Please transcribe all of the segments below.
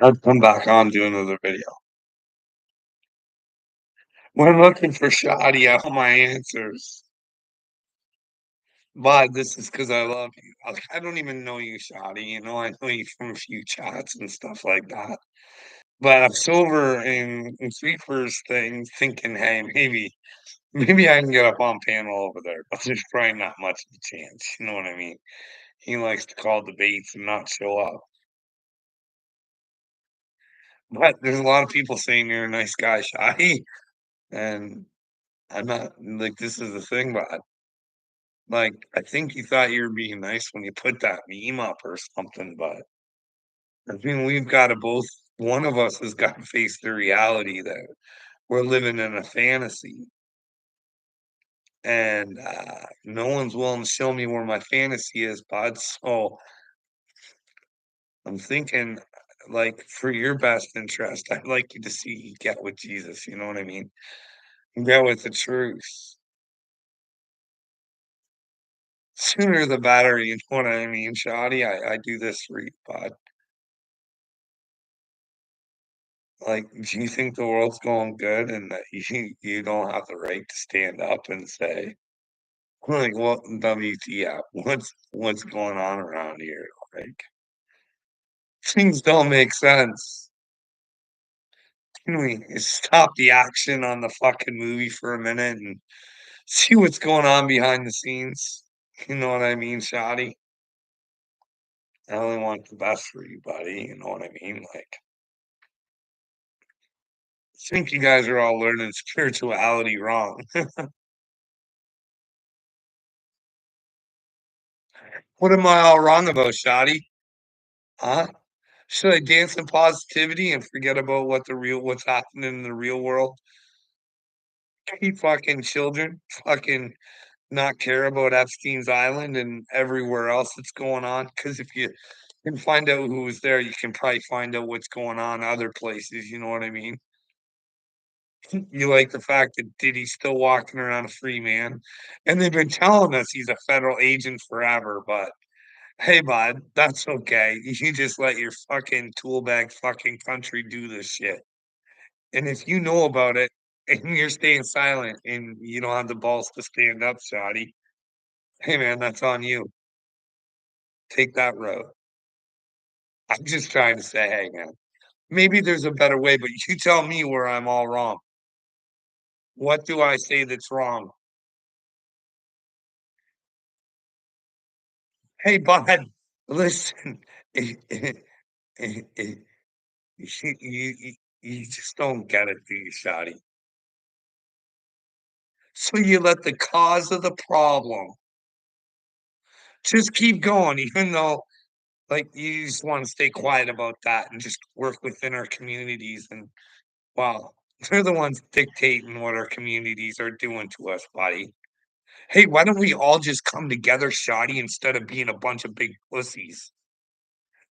I'd come back on, do another video. When looking for shoddy all my answers. But this is because I love you. I don't even know you, shoddy, I know you from a few chats and stuff like that. But I'm sober in Sweeper's thing thinking, "Hey, maybe I can get up on panel over there," but there's probably not much of a chance, you know what I mean? He likes to call debates and not show up. But there's a lot of people saying you're a nice guy, shoddy, and I'm not like, this is the thing, but like, I think you thought you were being nice when you put that meme up or something, but I mean, we've gotta both one of us has gotta face the reality that we're living in a fantasy, and, no one's willing to show me where my fantasy is, bud, so I'm thinking, like, for your best interest, I'd like you to see you get with Jesus, you know what I mean? Get with the truth. Sooner the better, you know what I mean, shoddy? I do this for you, bud. Like, do you think the world's going good and that you don't have the right to stand up and say, like, "Well, WTF? What's going on around here?" Like, things don't make sense. Can we stop the action on the fucking movie for a minute and see what's going on behind the scenes? You know what I mean, shoddy? I only want the best for you, buddy, you know what I mean? Like, I think you guys are all learning spirituality wrong. What am I all wrong about, shoddy? Huh? Should I dance in positivity and forget about what's happening in the real world? Keep fucking children fucking not care about Epstein's Island and everywhere else that's going on. Because if you can find out who was there, you can probably find out what's going on other places, you know what I mean? You like the fact that Diddy's still walking around a free man, and they've been telling us he's a federal agent forever, but hey, bud, that's okay. You just let your fucking tool bag fucking country do this shit. And if you know about it and you're staying silent and you don't have the balls to stand up, Shotty, hey man, that's on you. Take that road. I'm just trying to say, hey man, maybe there's a better way, but you tell me where I'm all wrong. What do I say that's wrong? Hey, bud, listen, you, you just don't get it, do you, Shotty? So you let the cause of the problem just keep going, even though, like, you just wanna stay quiet about that and just work within our communities, and, wow, they're the ones dictating what our communities are doing to us, buddy. Hey, why don't we all just come together, shoddy, instead of being a bunch of big pussies?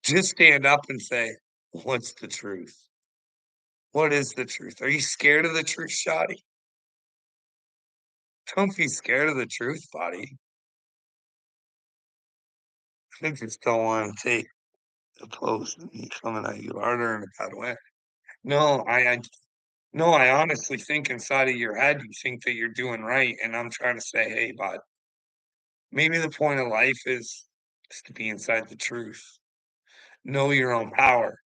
Just stand up and say, "What's the truth? What is the truth? Are you scared of the truth, shoddy? Don't be scared of the truth, buddy. I just don't wanna take the post and me coming at you harder in a bad way." No, I no, I honestly think inside of your head, you think that you're doing right, and I'm trying to say, "Hey, bud, maybe the point of life is to be inside the truth. Know your own power,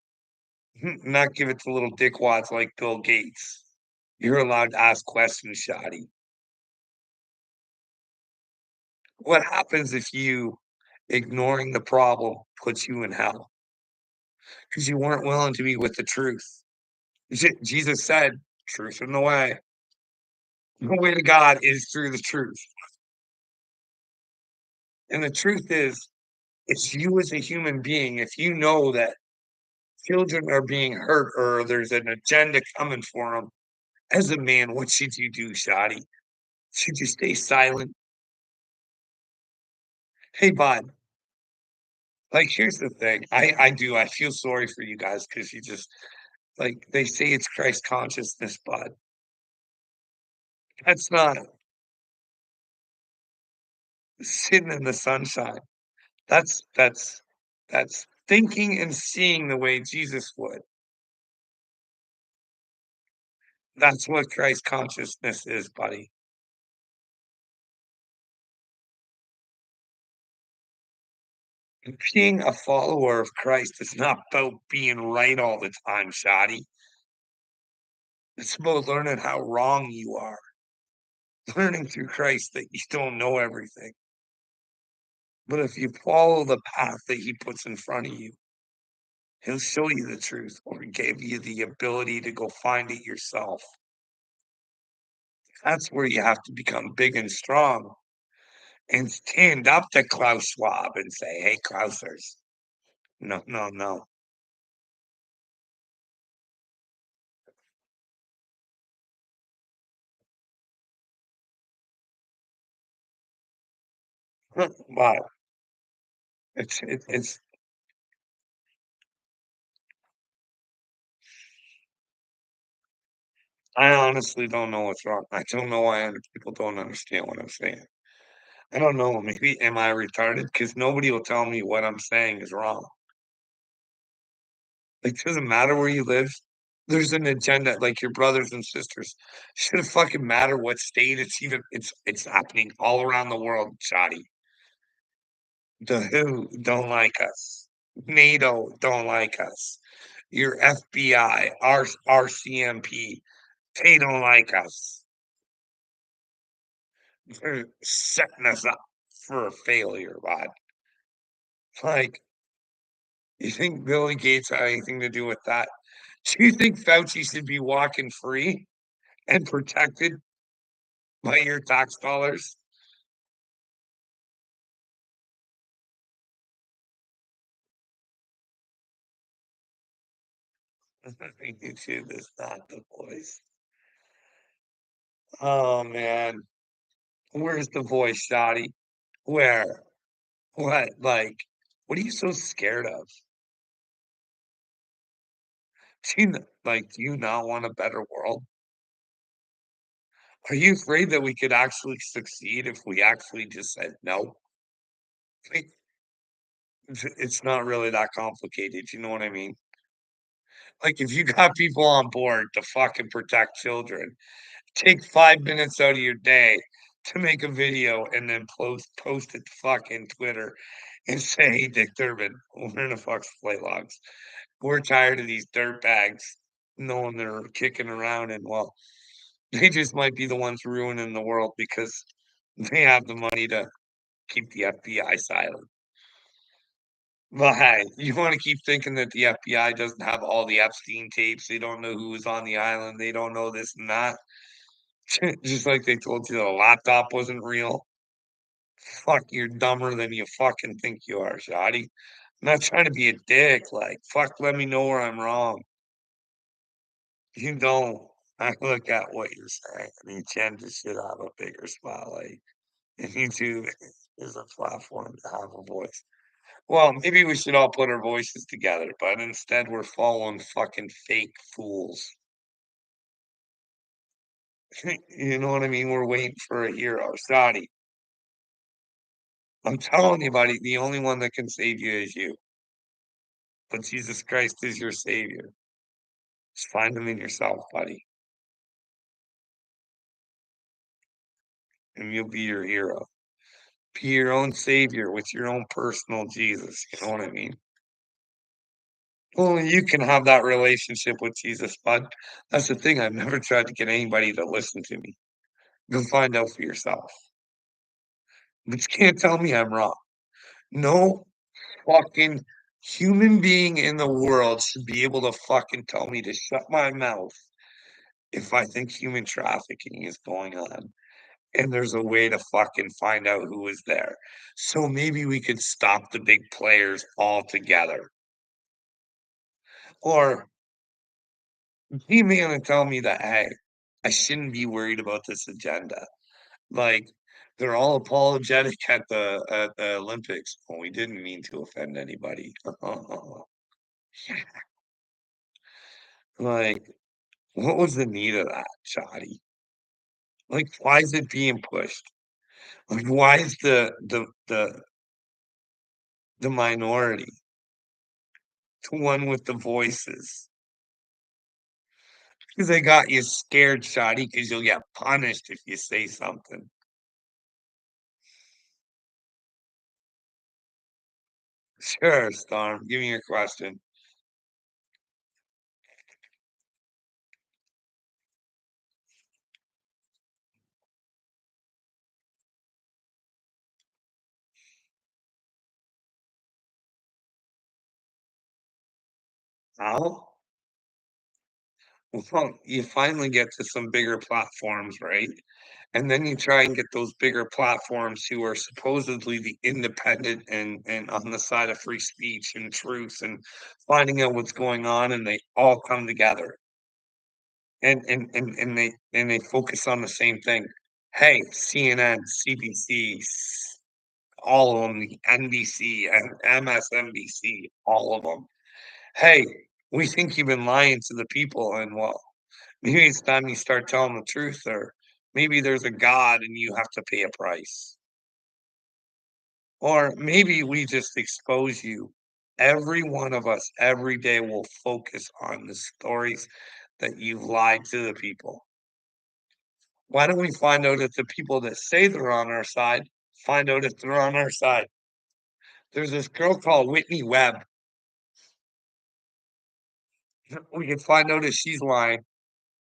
not give it to little dickwads like Bill Gates. You're allowed to ask questions, shoddy. What happens if you ignoring the problem puts you in hell because you weren't willing to be with the truth? Jesus said, "Truth in the way. The way to God is through the truth." And the truth is, it's you as a human being. If you know that children are being hurt or there's an agenda coming for them, as a man, what should you do, Shotty? Should you stay silent? Hey, bud, like, here's the thing. I feel sorry for you guys because you just, like, they say it's Christ consciousness, bud. That's not sitting in the sunshine. That's, that's, that's thinking and seeing the way Jesus would. That's what Christ consciousness is, buddy. Being a follower of Christ is not about being right all the time, Shotty. It's about learning how wrong you are, learning through Christ that you don't know everything. But if you follow the path that he puts in front of you, he'll show you the truth or give you the ability to go find it yourself. That's where you have to become big and strong and stand up to Klaus Schwab and say, "Hey, Klausers, no, no, no." Wow. It's I honestly don't know what's wrong. I don't know why other people don't understand what I'm saying. I don't know, maybe am I retarded? Because nobody will tell me what I'm saying is wrong. Like, it doesn't matter where you live. There's an agenda, like your brothers and sisters. Shouldn't fucking matter what state it's happening all around the world, Shotty. The WHO don't like us. NATO don't like us. Your FBI, our RCMP, they don't like us. They're setting us up for a failure, bud. Like, you think Billy Gates had anything to do with that? Do you think Fauci should be walking free and protected by your tax dollars? YouTube is not the voice. Oh man, where's the voice, Shotty? Where? What? Like, what are you so scared of? Do you not want a better world? Are you afraid that we could actually succeed if we actually just said no? Like, it's not really that complicated. You know what I mean? Like, if you got people on board to fucking protect children, take 5 minutes out of your day to make a video and then post it to fucking Twitter and say, "Hey, Dick Durbin, we're in the fuck's flight logs. We're tired of these dirt bags knowing they're kicking around and well, they just might be the ones ruining the world because they have the money to keep the FBI silent." But hey, you want to keep thinking that the FBI doesn't have all the Epstein tapes. They don't know who was on the island. They don't know this and that. Just like they told you the laptop wasn't real. Fuck, you're dumber than you fucking think you are, Shotty. I'm not trying to be a dick. Like, fuck, let me know where I'm wrong. You don't. I look at what you're saying. I mean, Jen should have a bigger spotlight. And YouTube is a platform to have a voice. Well, maybe we should all put our voices together, but instead we're following fucking fake fools. You know what I mean? We're waiting for a hero. Saudi, I'm telling you, buddy, the only one that can save you is you. But Jesus Christ is your savior. Just find him in yourself, buddy, and you'll be your hero. Be your own savior with your own personal Jesus. You know what I mean? Only you can have that relationship with Jesus, bud. That's the thing. I've never tried to get anybody to listen to me. Go find out for yourself. But you can't tell me I'm wrong. No fucking human being in the world should be able to fucking tell me to shut my mouth if I think human trafficking is going on and there's a way to fucking find out who is there. So maybe we could stop the big players altogether. Or be man and tell me that, hey, I shouldn't be worried about this agenda. Like, they're all apologetic at the Olympics. Well, we didn't mean to offend anybody. Like, what was the need of that, Shoddy? Like, why is it being pushed? Like, why is the minority? The one with the voices. 'Cause they got you scared, Shotty, because 'cause you'll get punished if you say something. Sure, Storm, give me your question. How? Well, you finally get to some bigger platforms, right? And then you try and get those bigger platforms who are supposedly the independent and on the side of free speech and truth and finding out what's going on, and they all come together and they focus on the same thing. Hey, CNN, CBC, all of them, the NBC and MSNBC, all of them. Hey, we think you've been lying to the people, and well, maybe it's time you start telling the truth, or maybe there's a God and you have to pay a price. Or maybe we just expose you. Every one of us every day will focus on the stories that you've lied to the people. Why don't we find out if the people that say they're on our side find out if they're on our side? There's this girl called Whitney Webb. We can find out if she's lying.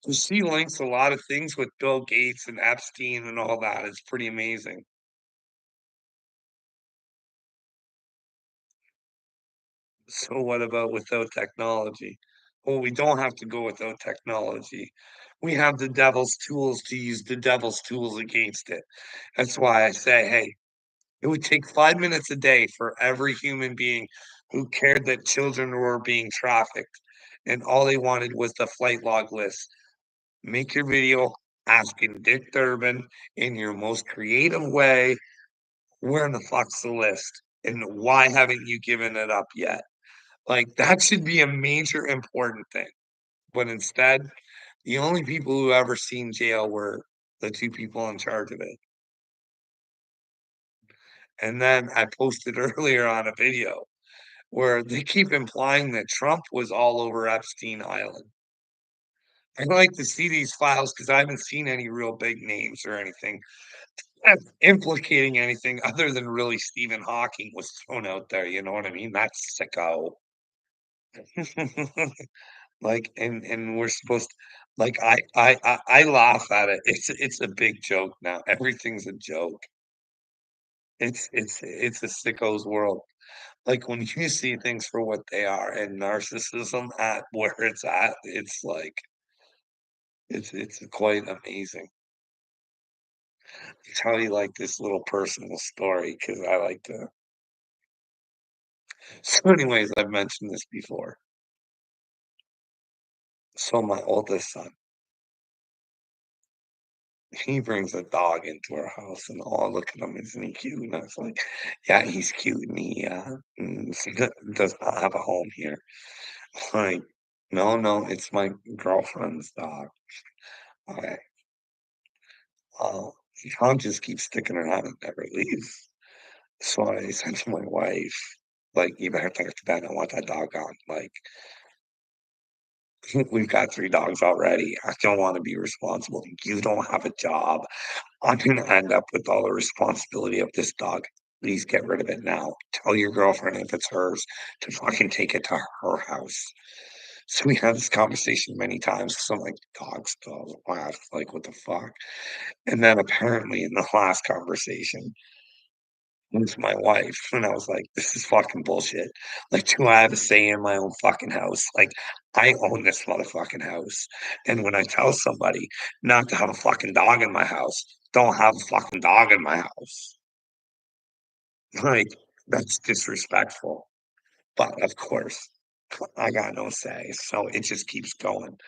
'Cause she links a lot of things with Bill Gates and Epstein and all that. It's pretty amazing. So what about without technology? Well, we don't have to go without technology. We have the devil's tools to use the devil's tools against it. That's why I say, hey, it would take 5 minutes a day for every human being who cared that children were being trafficked and all they wanted was the flight log list. Make your video asking Dick Durbin in your most creative way, where in the fuck's the list? And why haven't you given it up yet? Like, that should be a major important thing, but instead, the only people who ever seen jail were the 2 people in charge of it, and then I posted earlier on a video where they keep implying that Trump was all over Epstein Island. I'd like to see these files because I haven't seen any real big names or anything that's implicating anything other than really Stephen Hawking was thrown out there, you know what I mean? That's sicko. Like, and we're supposed like, I laugh at it. It's a big joke now. Everything's a joke. It's a sicko's world. Like, when you see things for what they are and narcissism at where it's at, it's like it's quite amazing. To tell you, like, this little personal story because I like to so anyways, I've mentioned this before. So my oldest son, he brings a dog into our house, and, "Oh, look at him, isn't he cute?" And I was like, "Yeah, he's cute, and he, does not have a home here." Like, "No, no, it's my girlfriend's dog." Okay, well, the dog just keeps sticking around and never leaves. So I said to my wife, like, "You better take it to bed, I want that dog gone." Like, "We've got 3 dogs already. I don't wanna be responsible. You don't have a job. I'm gonna end up with all the responsibility of this dog. Please get rid of it now. Tell your girlfriend if it's hers to fucking take it to her house." So we had this conversation many times 'cause I'm like, "Dogs, dogs, wow, like, what the fuck?" And then apparently in the last conversation with my wife, and I was like, "This is fucking bullshit. Like, do I have a say in my own fucking house? Like, I own this motherfucking house, and when I tell somebody not to have a fucking dog in my house, don't have a fucking dog in my house." Like, that's disrespectful, but, of course, I got no say, so it just keeps going.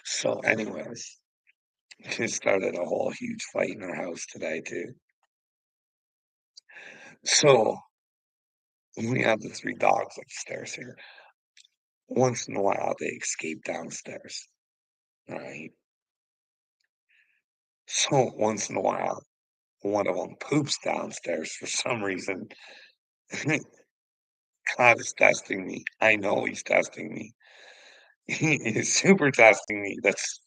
So, anyways, it started a whole huge fight in our house today too. So, we have the 3 dogs upstairs here. Once in a while, they escape downstairs, right? So, once in a while, one of them poops downstairs for some reason. God is testing me. I know he's testing me. He is super testing me. That's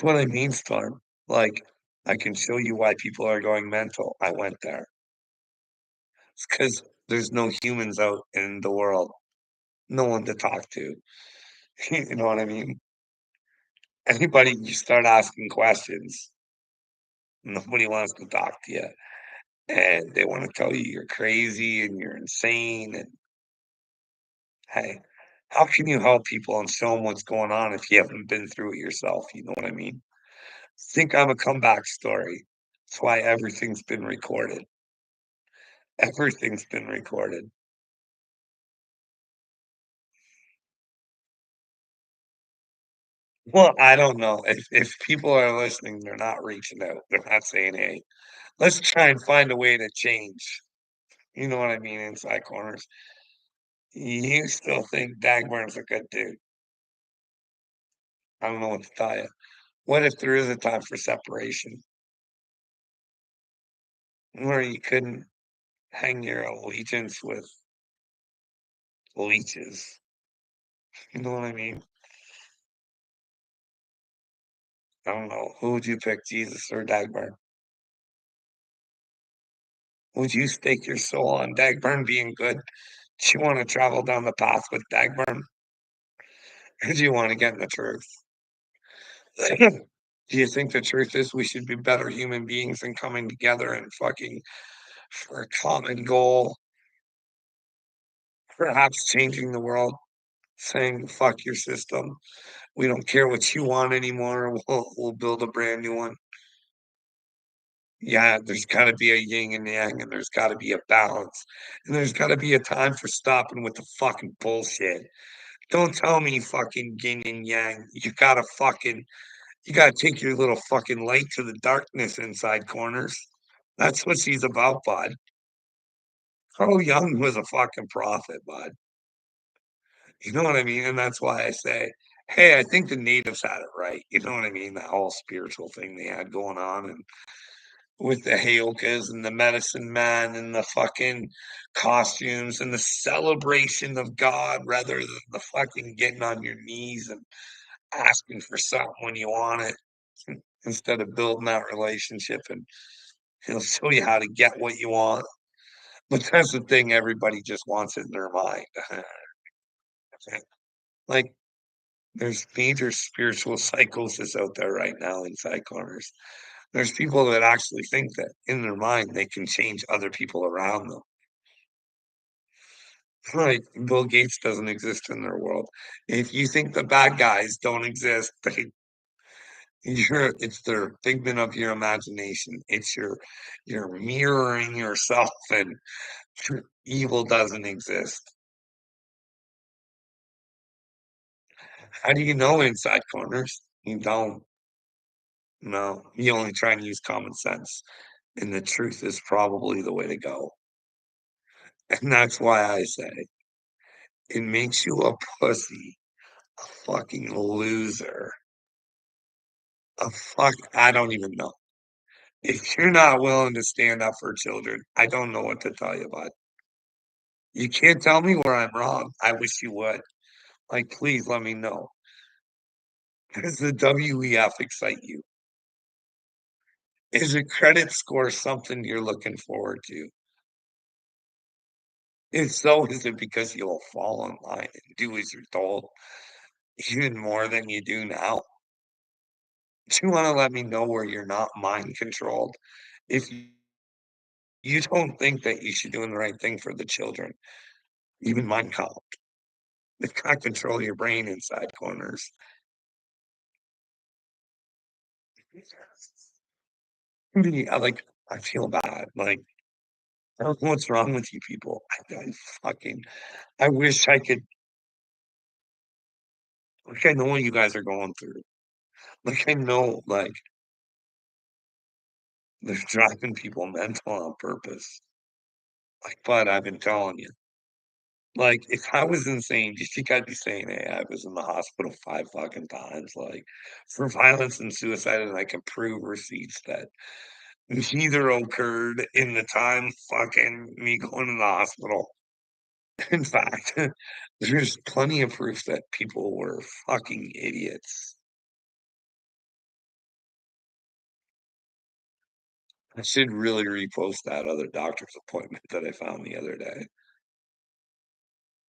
what I mean, Storm. Like, I can show you why people are going mental. I went there. It's because there's no humans out in the world, no one to talk to. You know what I mean? Anybody you start asking questions, nobody wants to talk to you, and they wanna tell you you're crazy and you're insane, and, hey, how can you help people and show them what's going on if you haven't been through it yourself, you know what I mean? Think I'm a comeback story. That's why everything's been recorded. Everything's been recorded. Well, I don't know. If people are listening, they're not reaching out. They're not saying, "Hey, let's try and find a way to change." You know what I mean? Inside corners. You still think Dagmar a good dude. I don't know what to tell you. What if there is a time for separation where you couldn't hang your allegiance with leeches? You know what I mean? I don't know. Who would you pick, Jesus or Dagmar? Would you stake your soul on Dagburn being good? Do you wanna travel down the path with Dagburn, or do you wanna get in the truth? Do you think the truth is we should be better human beings and coming together and fucking for a common goal, perhaps changing the world, saying, "Fuck your system. We don't care what you want anymore. We'll build a brand new one." Yeah, there's gotta be a yin and yang, and there's gotta be a balance, and there's gotta be a time for stopping with the fucking bullshit. Don't tell me fucking yin and yang. You gotta take your little fucking light to the darkness inside corners. That's what she's about, bud. Carl Jung was a fucking prophet, bud. You know what I mean? And that's why I say, hey, I think the natives had it right. You know what I mean? That whole spiritual thing they had going on and with the Heyokas and the medicine man and the fucking costumes and the celebration of God rather than the fucking getting on your knees and asking for something when you want it instead of building that relationship and he'll show you how to get what you want. But that's the thing, everybody just wants it in their mind. Like there's major spiritual psychosis out there right now inside corners. There's people that actually think that in their mind they can change other people around them. Right, Bill Gates doesn't exist in their world. If you think the bad guys don't exist, it's their figment of your imagination. You're mirroring yourself and evil doesn't exist. How do you know inside corners? You don't. No, you only try and use common sense, and the truth is probably the way to go. And that's why I say it makes you a pussy, a fucking loser, I don't even know. If you're not willing to stand up for children, I don't know what to tell you, bud. You can't tell me where I'm wrong. I wish you would. Like, please let me know. Does the WEF excite you? Is a credit score something you're looking forward to? If so, is it because you'll fall in line and do as you're told even more than you do now? Do you wanna let me know where you're not mind controlled? If you don't think that you should doing the right thing for the children, even mind count. They can't control your brain inside corners. I feel bad, like, I don't know what's wrong with you people. I wish I could I know what you guys are going through. I know, they're driving people mental on purpose. But I've been telling you. If I was insane, do you think I'd be saying, "Hey, I was in the hospital 5 fucking times," for violence and suicide, and I can prove receipts that neither occurred in the time fucking me going to the hospital. In fact, there's plenty of proof that people were fucking idiots. I should really repost that other doctor's appointment that I found the other day.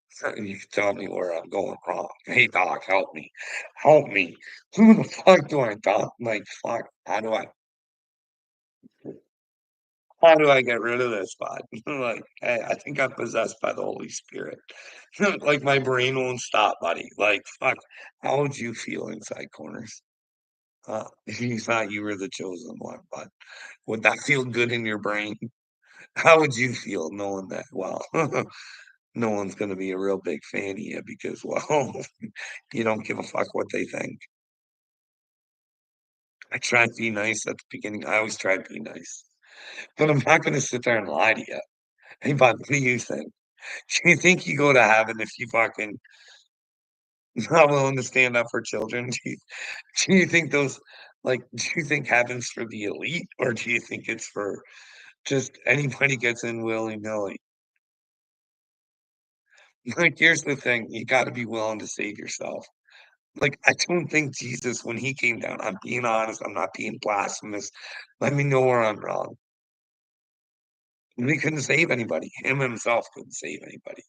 So you can tell me where I'm going wrong. "Hey, doc, help me. Help me. Who the fuck do I talk?" Like, fuck, how do I get rid of this spot? Like, I think I'm possessed by the Holy Spirit. Like, my brain won't stop, buddy. Like, fuck, how would you feel inside corners? If you thought you were the chosen one, but would that feel good in your brain? How would you feel knowing that, well, no one's gonna be a real big fan of you because, well, you don't give a fuck what they think? I tried to be nice at the beginning. I always try to be nice, but I'm not gonna sit there and lie to you. Hey, bud, what do you think? Do you think you go to heaven if you fucking not willing to stand up for children? Do you think those do you think heaven's for the elite, or do you think it's for just anybody gets in willy-nilly? Like, here's the thing, you gotta be willing to save yourself. Like, I don't think Jesus, when he came down, I'm being honest, I'm not being blasphemous. Let me know where I'm wrong. He couldn't save anybody. Him himself couldn't save anybody.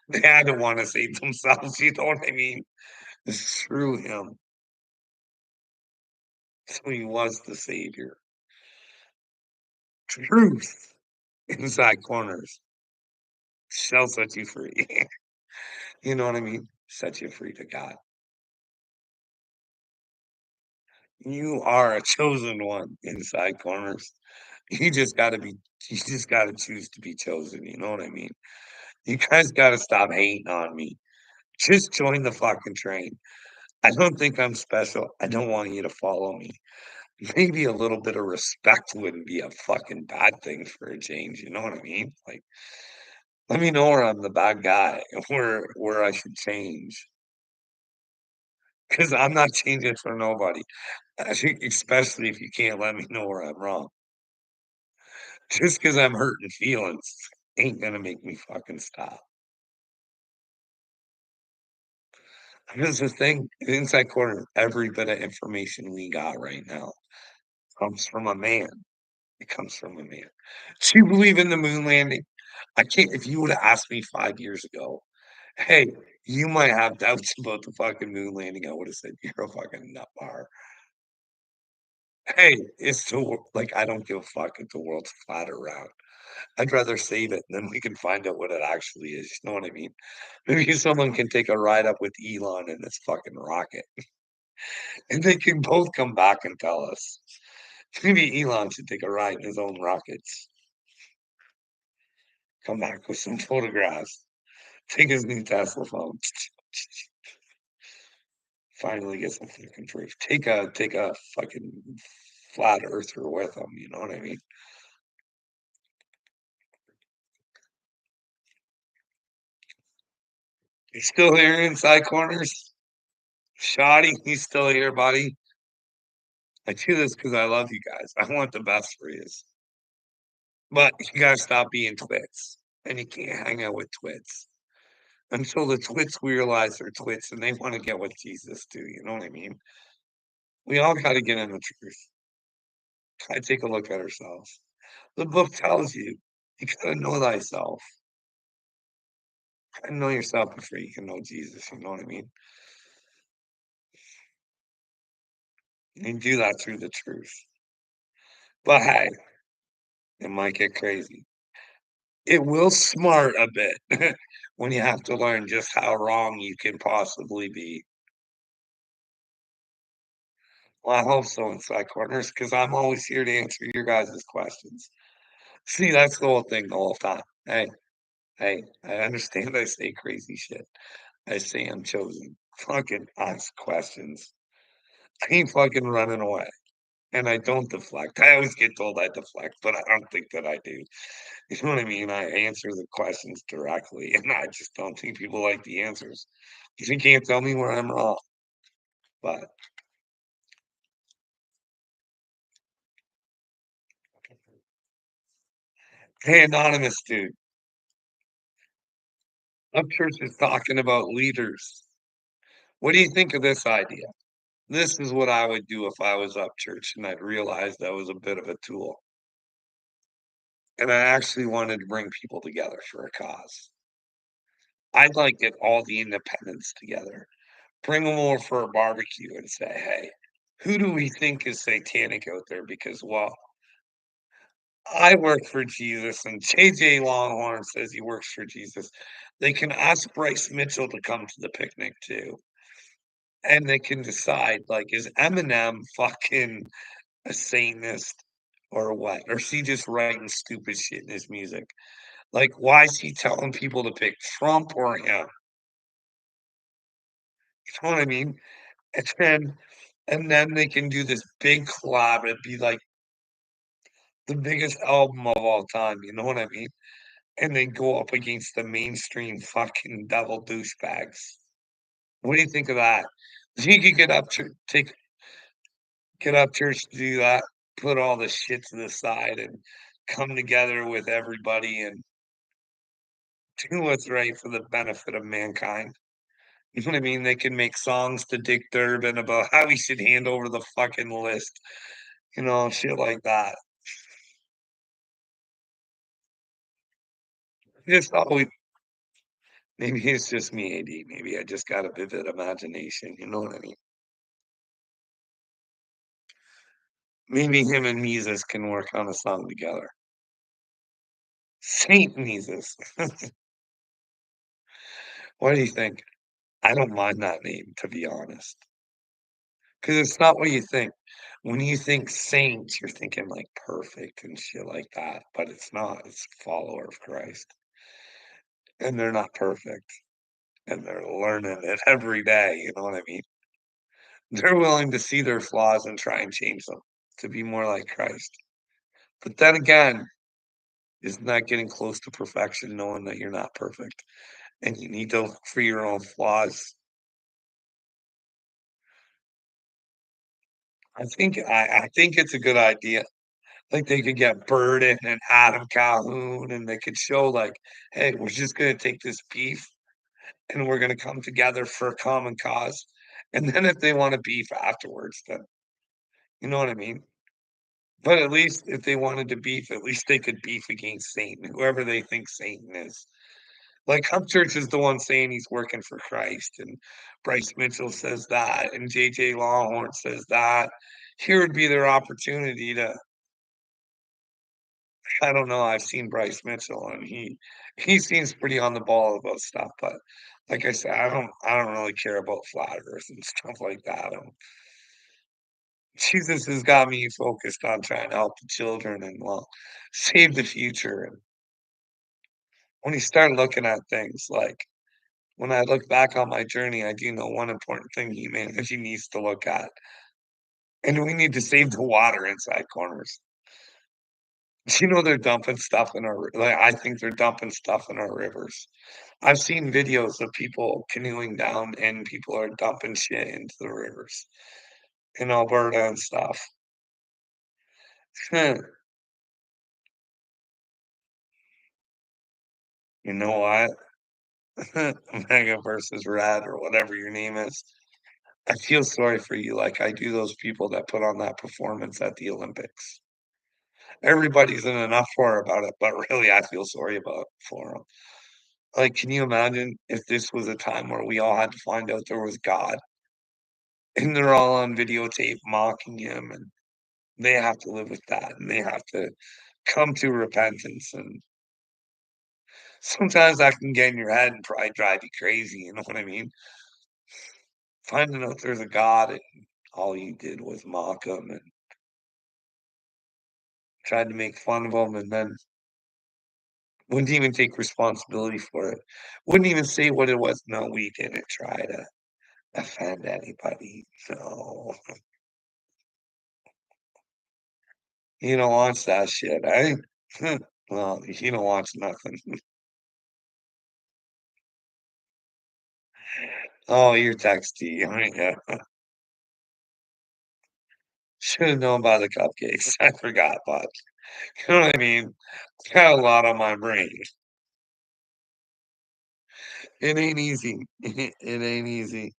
They had to wanna save themselves, you know what I mean? It's through him. So he was the savior. Truth inside corners shall set you free. You know what I mean? Set you free to God. You are a chosen one inside corners. You just gotta be you just gotta choose to be chosen, you know what I mean? You guys gotta stop hating on me. Just join the fucking train. I don't think I'm special. I don't want you to follow me. Maybe a little bit of respect wouldn't be a fucking bad thing for a change, you know what I mean? Like, let me know where I'm the bad guy and where I should change. Because 'cause I'm not changing for nobody. I think especially if you can't let me know where I'm wrong. Just because 'cause I'm hurting feelings ain't gonna make me fucking stop. Here's the thing, inside corner, every bit of information we got right now comes from a man. It comes from a man. Do you believe in the moon landing? I can't if you would've asked me 5 years ago, "Hey, you might have doubts about the fucking moon landing," I would've said, "You're a fucking nut bar." Hey, it's the wor like, I don't give a fuck if the world's flat or round. I'd rather save it, then we can find out what it actually is, you know what I mean? Maybe someone can take a ride up with Elon in this fucking rocket, and they can both come back and tell us. Maybe Elon should take a ride in his own rockets, come back with some photographs, take his new Tesla phone, finally get some fucking proof. Take a fucking flat earther with him, you know what I mean? You still here inside corners? Shoddy, you still here, buddy? I do this because I love you guys. I want the best for yous. But you gotta stop being twits, and you can't hang out with twits until the twits realize they're twits and they wanna get with Jesus too, you know what I mean? We all gotta get in the truth. Gotta take a look at ourselves. The book tells you, you gotta know thyself. Gotta know yourself before you can know Jesus, you know what I mean? And do that through the truth. But hey, it might get crazy. It will smart a bit when you have to learn just how wrong you can possibly be. Well, I hope so inside corners, because 'cause I'm always here to answer your guys' questions. See, that's the whole thing the whole time. Hey, I understand I say crazy shit. I say I'm chosen. Fucking ask questions. I ain't fucking running away, and I don't deflect. I always get told I deflect, but I don't think that I do. You know what I mean? I answer the questions directly, and I just don't think people like the answers. 'Cause you can't tell me where I'm wrong. But, hey, anonymous dude, Upchurch is talking about leaders. What do you think of this idea? This is what I would do if I was Upchurch and I'd realized I was a bit of a tool, and I actually wanted to bring people together for a cause. I'd like get all the independents together, bring them over for a barbecue and say, "Hey, who do we think is satanic out there? Because, well, I work for Jesus, and JJ Longhorn says he works for Jesus." They can ask Bryce Mitchell to come to the picnic too, and they can decide, like, is Eminem fucking a Satanist or what? Or is he just writing stupid shit in his music? Like, why is he telling people to pick Trump or him? You know what I mean? And then they can do this big collab. It'd be like the biggest album of all time, you know what I mean? And they go up against the mainstream fucking devil douchebags. What do you think of that? You could get up church to do that, put all the shit to the side and come together with everybody and do what's right for the benefit of mankind. You know what I mean? They can make songs to Dick Durbin about how he should hand over the fucking list, shit like that. Just always maybe it's just me, AD. Maybe I just got a vivid imagination, you know what I mean? Maybe him and Mises can work on a song together. Saint Mises. What do you think? I don't mind that name, to be honest, because it's not what you think. When you think saint, you're thinking, like, perfect and shit like that, but it's not. It's a follower of Christ, and they're not perfect, and they're learning it every day, you know what I mean? They're willing to see their flaws and try and change them to be more like Christ. But then again, isn't that getting close to perfection knowing that you're not perfect and you need to look for your own flaws? I think it's a good idea. Like, they could get Burden and Adam Calhoun, and they could show, like, "Hey, we're just gonna take this beef, and we're gonna come together for a common cause." And then if they wanna beef afterwards, then you know what I mean? But at least if they wanted to beef, at least they could beef against Satan, whoever they think Satan is. Like, Upchurch is the one saying he's working for Christ, and Bryce Mitchell says that, and JJ Longhorn says that. Here would be their opportunity to I don't know, I've seen Bryce Mitchell, and he seems pretty on the ball about stuff, but like I said, I don't really care about flat earth and stuff like that. Jesus has got me focused on trying to help the children and, well, save the future, and when you start looking at things like when I look back on my journey, I do know one important thing humanity needs to look at, and we need to save the water inside corners. They're dumping stuff in our like, I think they're dumping stuff in our rivers. I've seen videos of people canoeing down and people are dumping shit into the rivers in Alberta and stuff. Hmm, you know what? Mega versus Red or whatever your name is. I feel sorry for you like I do those people that put on that performance at the Olympics. Everybody's in an uproar about it, but really I feel sorry about for them. Like, can you imagine if this was a time where we all had to find out there was God and they're all on videotape mocking him and they have to live with that and they have to come to repentance and sometimes that can get in your head and probably drive you crazy, you know what I mean? Finding out there's a God and all you did was mock him and tried to make fun of him and then wouldn't even take responsibility for it. Wouldn't even say what it was. No, we didn't try to offend anybody. No. You don't watch that shit, eh? Well, you don't watch nothing. Oh, you're texty, aren't you? Should've known about the cupcakes. I forgot, but you know what I mean? Got a lot on my brain. It ain't easy. It ain't easy.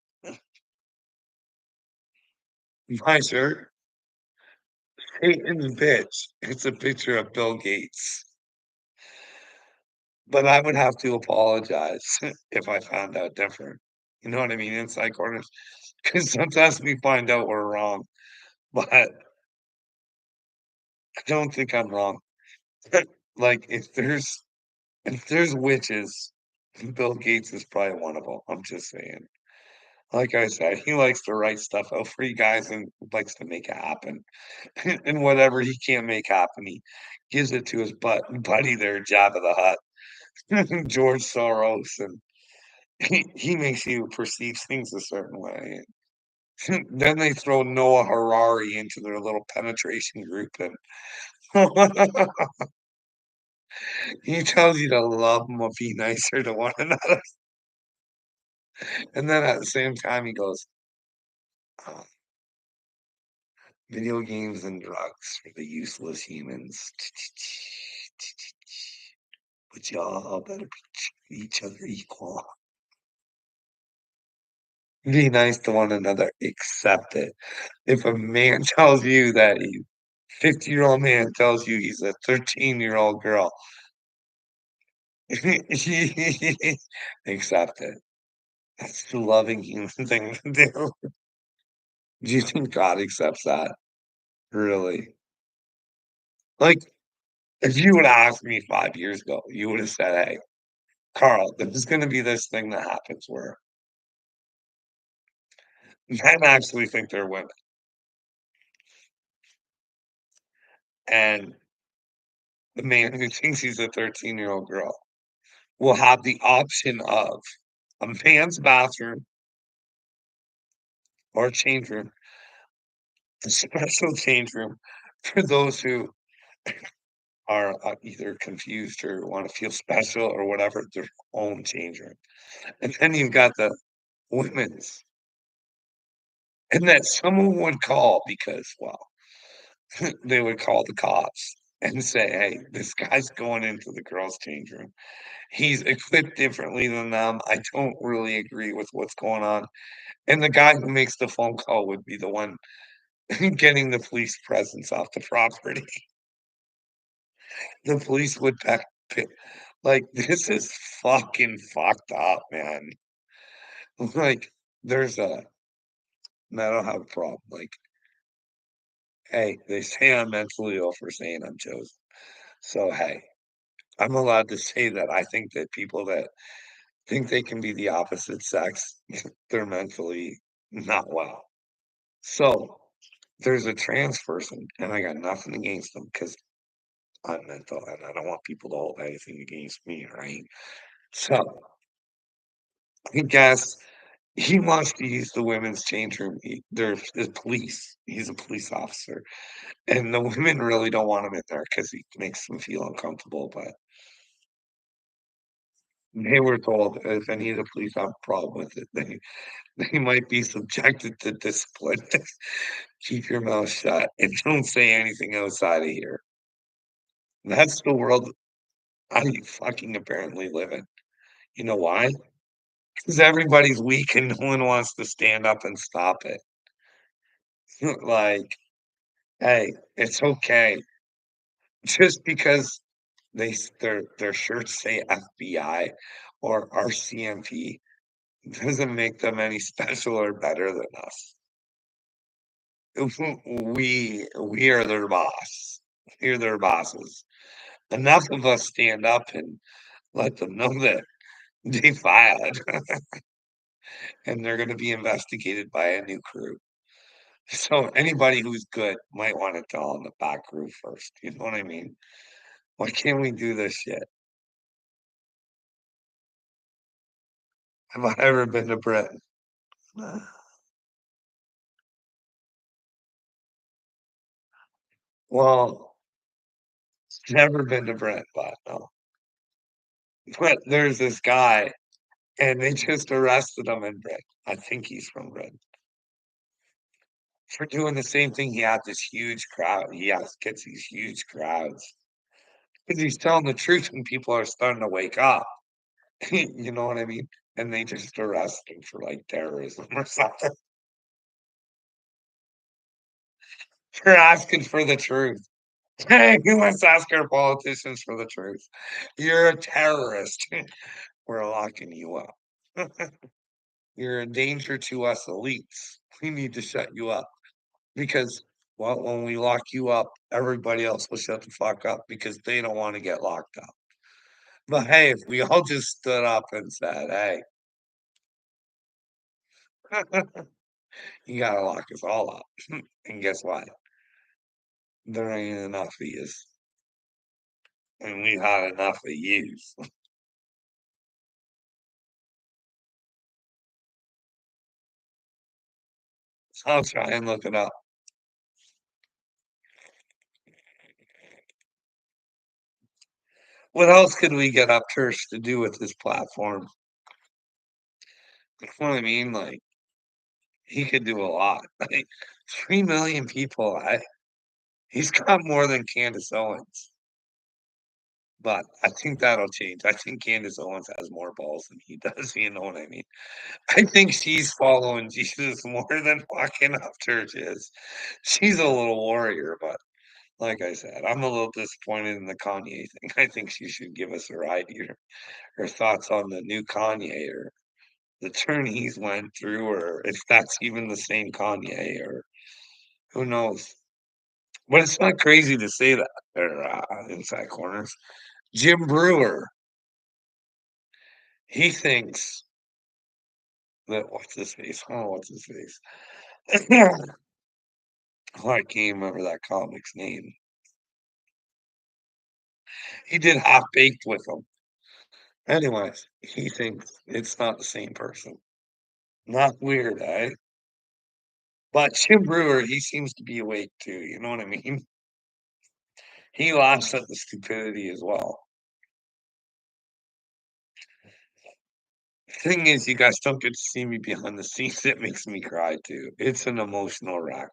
My shirt, Satan's bitch. It's a picture of Bill Gates, but I would have to apologize if I found out different. You know what I mean? Inside corners, because sometimes we find out we're wrong, but I don't think I'm wrong. Like, if there's witches, Bill Gates is probably one of them. I'm just saying. Like I said, he likes to write stuff out for you guys and likes to make it happen. And whatever he can't make happen, he gives it to his buddy there, Jabba the Hutt, George Soros, and he makes you perceive things a certain way. Then they throw Noah Harari into their little penetration group, and he tells you to love them or be nicer to one another. And then at the same time, he goes, "Oh, video games and drugs for the useless humans. But y'all better treat each other equal. Be nice to one another, accept it. If a man tells you that 50-year-old man tells you he's a 13-year-old girl, accept it. That's the loving human thing to do. Do you think God accepts that? Really? Like, if you would asked me 5 years ago, you would have said, "Hey, Carl, there's gonna be this thing that happens where men actually think they're women, and the man who thinks he's a 13-year-old girl will have the option of a man's bathroom or change room, a special change room for those who are, either confused or wanna feel special or whatever, their own change room, and then you've got the women's, and that someone would call because, well, they would call the cops and say, "Hey, this guy's going into the girls' change room. He's equipped differently than them. I don't really agree with what's going on." And the guy who makes the phone call would be the one getting the police presence off the property. The police would pack pi like, this is fucking fucked up, man. Like, there's a mental health problem, like, "Hey, they say I'm mentally ill for saying I'm chosen. So, hey, I'm allowed to say that I think that people that think they can be the opposite sex, they're mentally not well." So, there's a trans person, and I got nothing against them because 'cause I'm mental, and I don't want people to hold anything against me, right? So, I guess he wants to use the women's change room. There's police. He's a police officer, and the women really don't want him in there because he makes them feel uncomfortable, but they were told if any of the police have a problem with it, they might be subjected to discipline. Keep your mouth shut and don't say anything outside of here. That's the world I fucking apparently live in. You know why? Because everybody's weak and no one wants to stand up and stop it. Like, hey, it's okay. Just because their shirts say FBI or RCMP doesn't make them any special or better than us. We are their boss. We're their bosses. Enough of us stand up and let them know that they filed and they're gonna be investigated by a new crew. So anybody who's good might wanna tell on the back crew first, you know what I mean? Why can't we do this shit? Have I ever been to Britain? Well, never been to Britain, but no. But there's this guy, and they just arrested him in Britain. I think he's from Britain. For doing the same thing, he had this huge crowd. He has gets these huge crowds because he's telling the truth and people are starting to wake up. You know what I mean? and they just arrest him for, like, terrorism or something for asking for the truth. Hey, who wants to ask our politicians for the truth? You're a terrorist. We're locking you up. You're a danger to us elites. We need to shut you up because, well, when we lock you up, everybody else will shut the fuck up because they don't want to get locked up. But hey, if we all just stood up and said, hey, you gotta lock us all up. And guess what? There ain't enough of yous. And we've had enough of yous. I'll try and look it up. What else could we get Upchurch to do with this platform? You know what I mean? Like, he could do a lot. Like, 3,000,000 people, he's got more than Candace Owens, but I think that'll change. I think Candace Owens has more balls than he does, you know what I mean? I think she's following Jesus more than fucking Upchurch is. She's a little warrior, but like I said, I'm a little disappointed in the Kanye thing. I think she should give us her idea, her thoughts on the new Kanye or the turn he's went through, or if that's even the same Kanye, or who knows. But it's not crazy to say that they're inside corners. Jim Brewer, he thinks that what's his face? Oh, what's his face? Oh, I can't remember that comic's name. He did Half Baked with him. Anyways, he thinks it's not the same person. Not weird, eh? But Jim Brewer, he seems to be awake too. You know what I mean? He laughs at the stupidity as well. Thing is, you guys don't get to see me behind the scenes. It makes me cry too. It's an emotional wreck.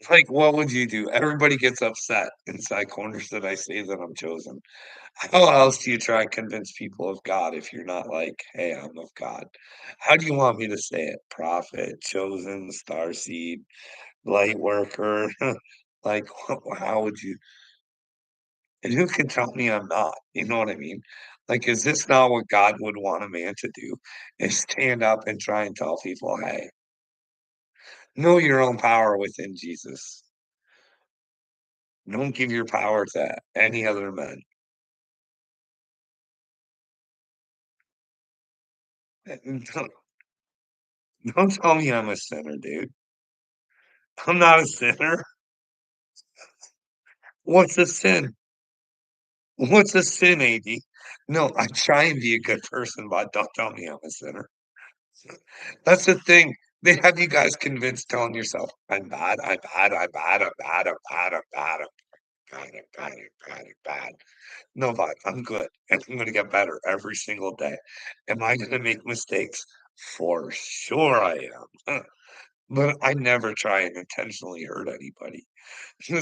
Like, what would you do? Everybody gets upset inside corners that I say that I'm chosen. How else do you try and convince people of God if you're not like, "Hey, I'm of God"? How do you want me to say it? Prophet, chosen, star seed, light worker? Like, how would you and who can tell me I'm not? You know what I mean? Like, is this not what God would want a man to do? Is stand up and try and tell people, "Hey, know your own power within Jesus. Don't give your power to any other man. Don't don't tell me I'm a sinner, dude. I'm not a sinner. What's a sin? What's a sin, AD? No, I try and be a good person, but don't tell me I'm a sinner. That's the thing. They have you guys convinced telling yourself, I'm bad, I'm bad, I'm bad, I'm bad, I'm bad, I'm bad, I'm bad, I'm bad, I'm bad, I'm bad. No, but I'm good, and I'm gonna get better every single day. Am I gonna make mistakes? For sure I am. But I never try and intentionally hurt anybody.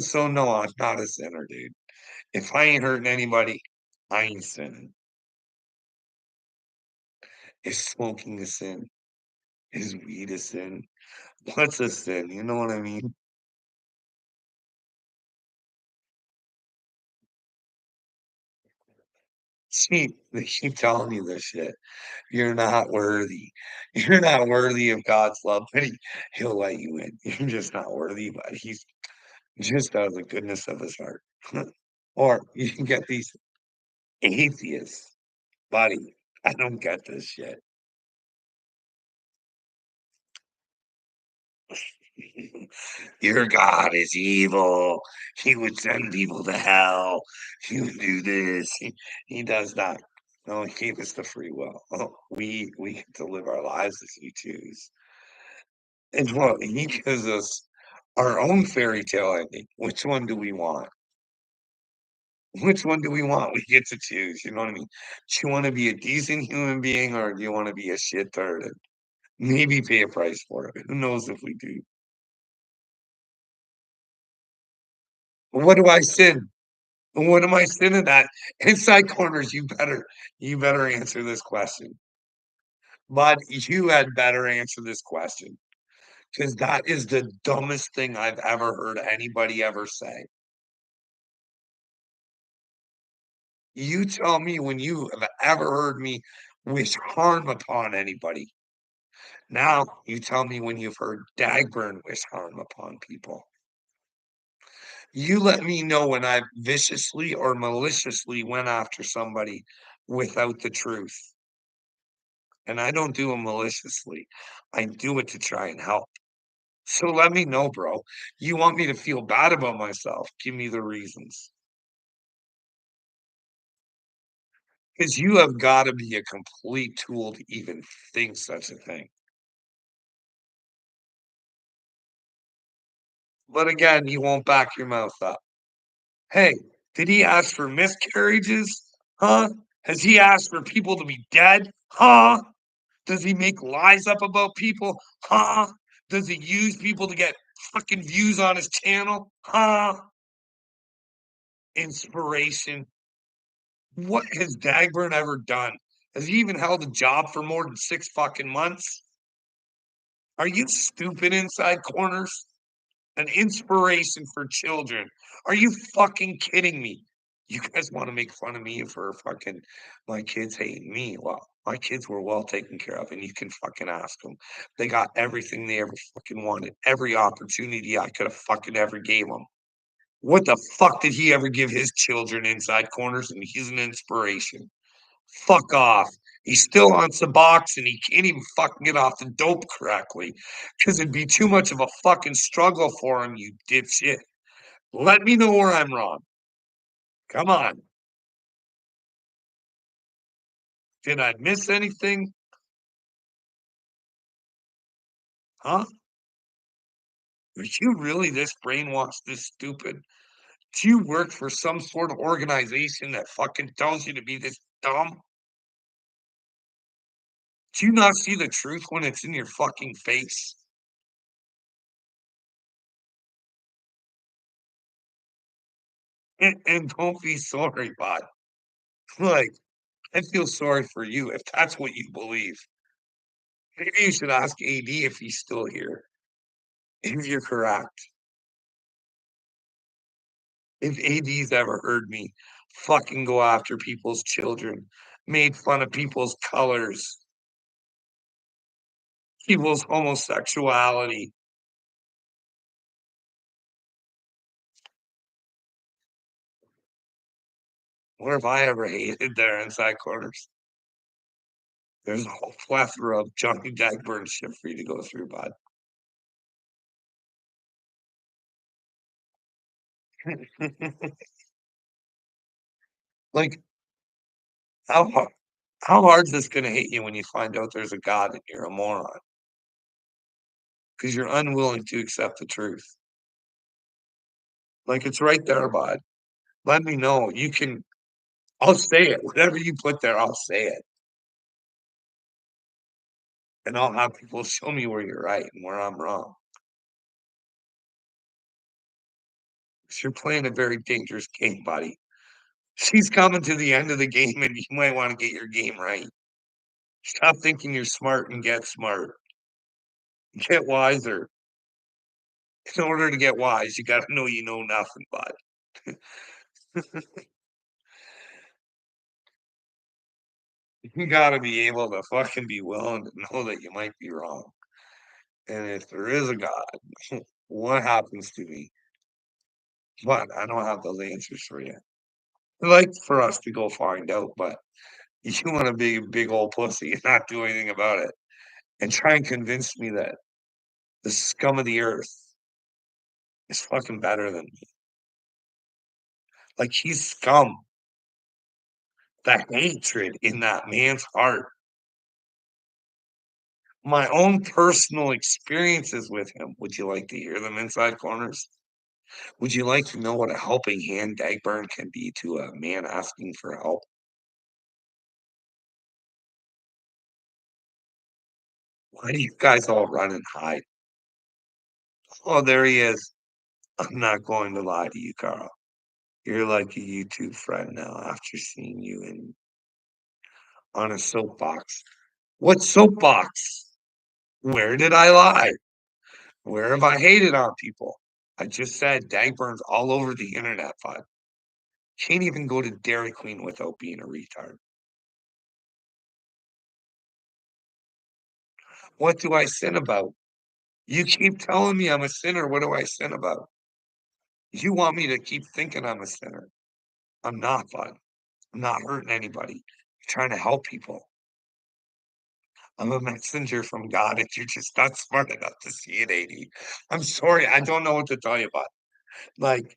So, no, I'm not a sinner, dude. If I ain't hurting anybody, I ain't sinning. Is smoking a sin? Is weed a sin? What's a sin? You know what I mean? See, they keep telling you this shit. You're not worthy. You're not worthy of God's love, but he'll let you in. You're just not worthy, but he's just out of the goodness of his heart. Or you can get these atheists, buddy. I don't get this shit. Your God is evil. He would send people to hell. He would do this. He does not. No, he gave us the free will. Oh, we get to live our lives as we choose. And well, he gives us our own fairy tale ending. Which one do we want? Which one do we want? We get to choose. You know what I mean? Do you want to be a decent human being or do you want to be a shit turd and maybe pay a price for it? Who knows if we do? What do I sin? What am I sitting at? Inside corners, you better answer this question. Bud, you had better answer this question, because that is the dumbest thing I've ever heard anybody ever say. You tell me when you have ever heard me wish harm upon anybody. Now, you tell me when you've heard Dagburn wish harm upon people. You let me know when I viciously or maliciously went after somebody without the truth. And I don't do it maliciously. I do it to try and help. So let me know, bro. You want me to feel bad about myself? Give me the reasons. Because you have got to be a complete tool to even think such a thing. But again, you won't back your mouth up. Hey, did he ask for miscarriages? Huh? Has he asked for people to be dead? Huh? Does he make lies up about people? Huh? Does he use people to get fucking views on his channel? Huh? Inspiration. What has Dagburn ever done? Has he even held a job for more than 6 fucking months? Are you stupid inside corners? An inspiration for children. Are you fucking kidding me? You guys wanna make fun of me for fucking my kids hating me. Well, my kids were well taken care of, and you can fucking ask them. They got everything they ever fucking wanted, every opportunity I coulda fucking ever gave them. What the fuck did he ever give his children inside corners? And he's an inspiration. Fuck off. He's still on Suboxone, he can't even fucking get off the dope correctly, because 'cause it'd be too much of a fucking struggle for him, you dipshit. Let me know where I'm wrong. Come on. Did I miss anything? Huh? Are you really this brainwashed, this stupid? Do you work for some sort of organization that fucking tells you to be this dumb? Do you not see the truth when it's in your fucking face? And don't be sorry, bud. Like, I feel sorry for you if that's what you believe. Maybe you should ask AD if he's still here, if you're correct. If AD's ever heard me fucking go after people's children, made fun of people's colors, people's homosexuality, or if I ever hated their inside corners. There's a whole plethora of Johnny Dagburn shit for you to go through, bud. Like, how har how hard is this gonna hit you when you find out there's a God and you're a moron? Because 'Cause you're unwilling to accept the truth. Like, it's right there, bud. Let me know. I'll say it. Whatever you put there, I'll say it. And I'll have people show me where you're right and where I'm wrong. 'Cause you're playing a very dangerous game, buddy. She's coming to the end of the game, and you might wanna get your game right. Stop thinking you're smart and get smart. Get wiser. In order to get wise, you gotta know you know nothing, bud. You gotta be able to fucking be willing to know that you might be wrong. And if there is a God, what happens to me? But I don't have those answers for you. I'd like for us to go find out, but you wanna be a big old pussy and not do anything about it, and try and convince me that the scum of the earth is fucking better than me. Like, he's scum. The hatred in that man's heart. My own personal experiences with him. Would you like to hear them inside corners? Would you like to know what a helping hand Dagburn can be to a man asking for help? Why do you guys all run and hide? Oh, there he is. I'm not going to lie to you, Carl. You're like a YouTube friend now after seeing you on a soapbox. What soapbox? Where did I lie? Where have I hated on people? I just said dag burns all over the internet, bud. Can't even go to Dairy Queen without being a retard. What do I sin about? You keep telling me I'm a sinner. What do I sin about? You want me to keep thinking I'm a sinner. I'm not, bud. I'm not hurting anybody. I'm trying to help people. I'm a messenger from God, and you're just not smart enough to see it, AD. I'm sorry. I don't know what to tell you, bud. Like,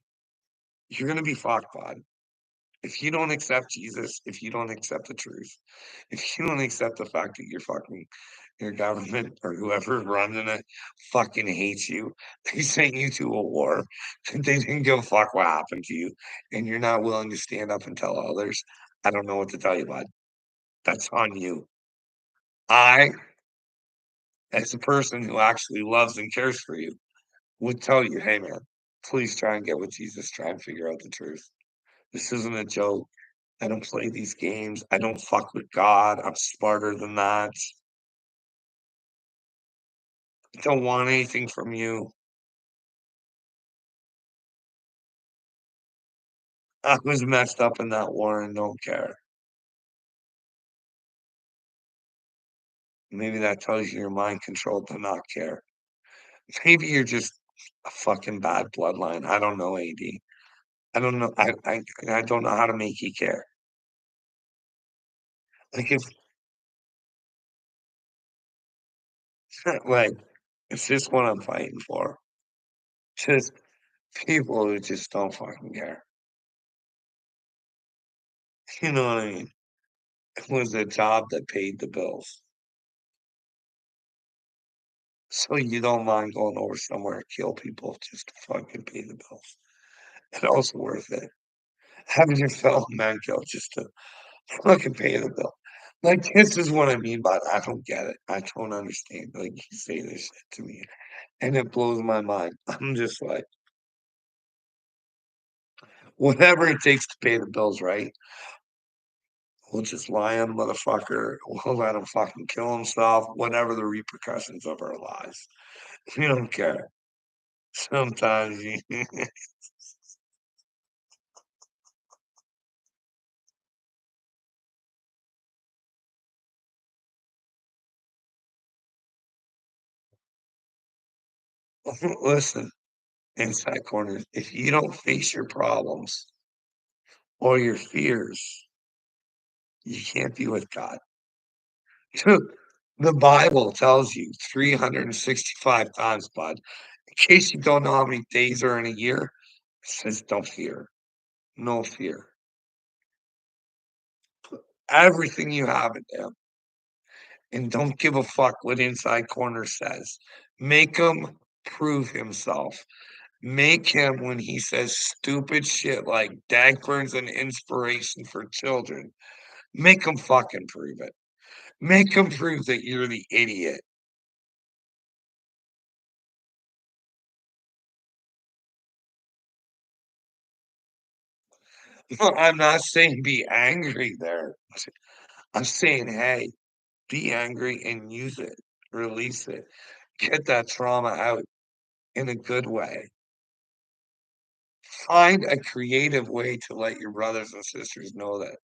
you're gonna be fucked, bud. If you don't accept Jesus, if you don't accept the truth, if you don't accept the fact that you're fucking your government or whoever running it fucking hates you, they sent you to a war, they didn't give a fuck what happened to you, and you're not willing to stand up and tell others, I don't know what to tell you, bud. That's on you. I, as a person who actually loves and cares for you, would tell you, hey man, please try and get with Jesus, try and figure out the truth. This isn't a joke. I don't play these games. I don't fuck with God. I'm smarter than that. I don't want anything from you. I was messed up in that war and don't care. Maybe that tells you you're mind controlled to not care. Maybe you're just a fucking bad bloodline. I don't know, AD. I don't know. I don't know how to make you care. Like if like it's just what I'm fighting for. Just people who just don't fucking care. You know what I mean? It was a job that paid the bills. So you don't mind going over somewhere and kill people just to fucking pay the bills. It's also worth it. Having your fellow man killed just to fucking pay the bill. Like, this is what I mean by I don't get it. I don't understand. Like, you say this shit to me, and it blows my mind. I'm just like, whatever it takes to pay the bills, right? We'll just lie on motherfucker. We'll let him fucking kill himself, whatever the repercussions of our lives. We don't care. Sometimes you listen, inside corners, if you don't face your problems or your fears, you can't be with God. The Bible tells you 365 times, bud. In case you don't know how many days are in a year, it says don't fear. No fear. Everything you have in them. And don't give a fuck what inside corner says. Make him prove himself. Make him when he says stupid shit like Dagburn's an inspiration for children. Make him fucking prove it. Make him prove that you're the idiot. No, I'm not saying be angry there. I'm saying, hey, be angry and use it, release it, get that trauma out in a good way. Find a creative way to let your brothers and sisters know that,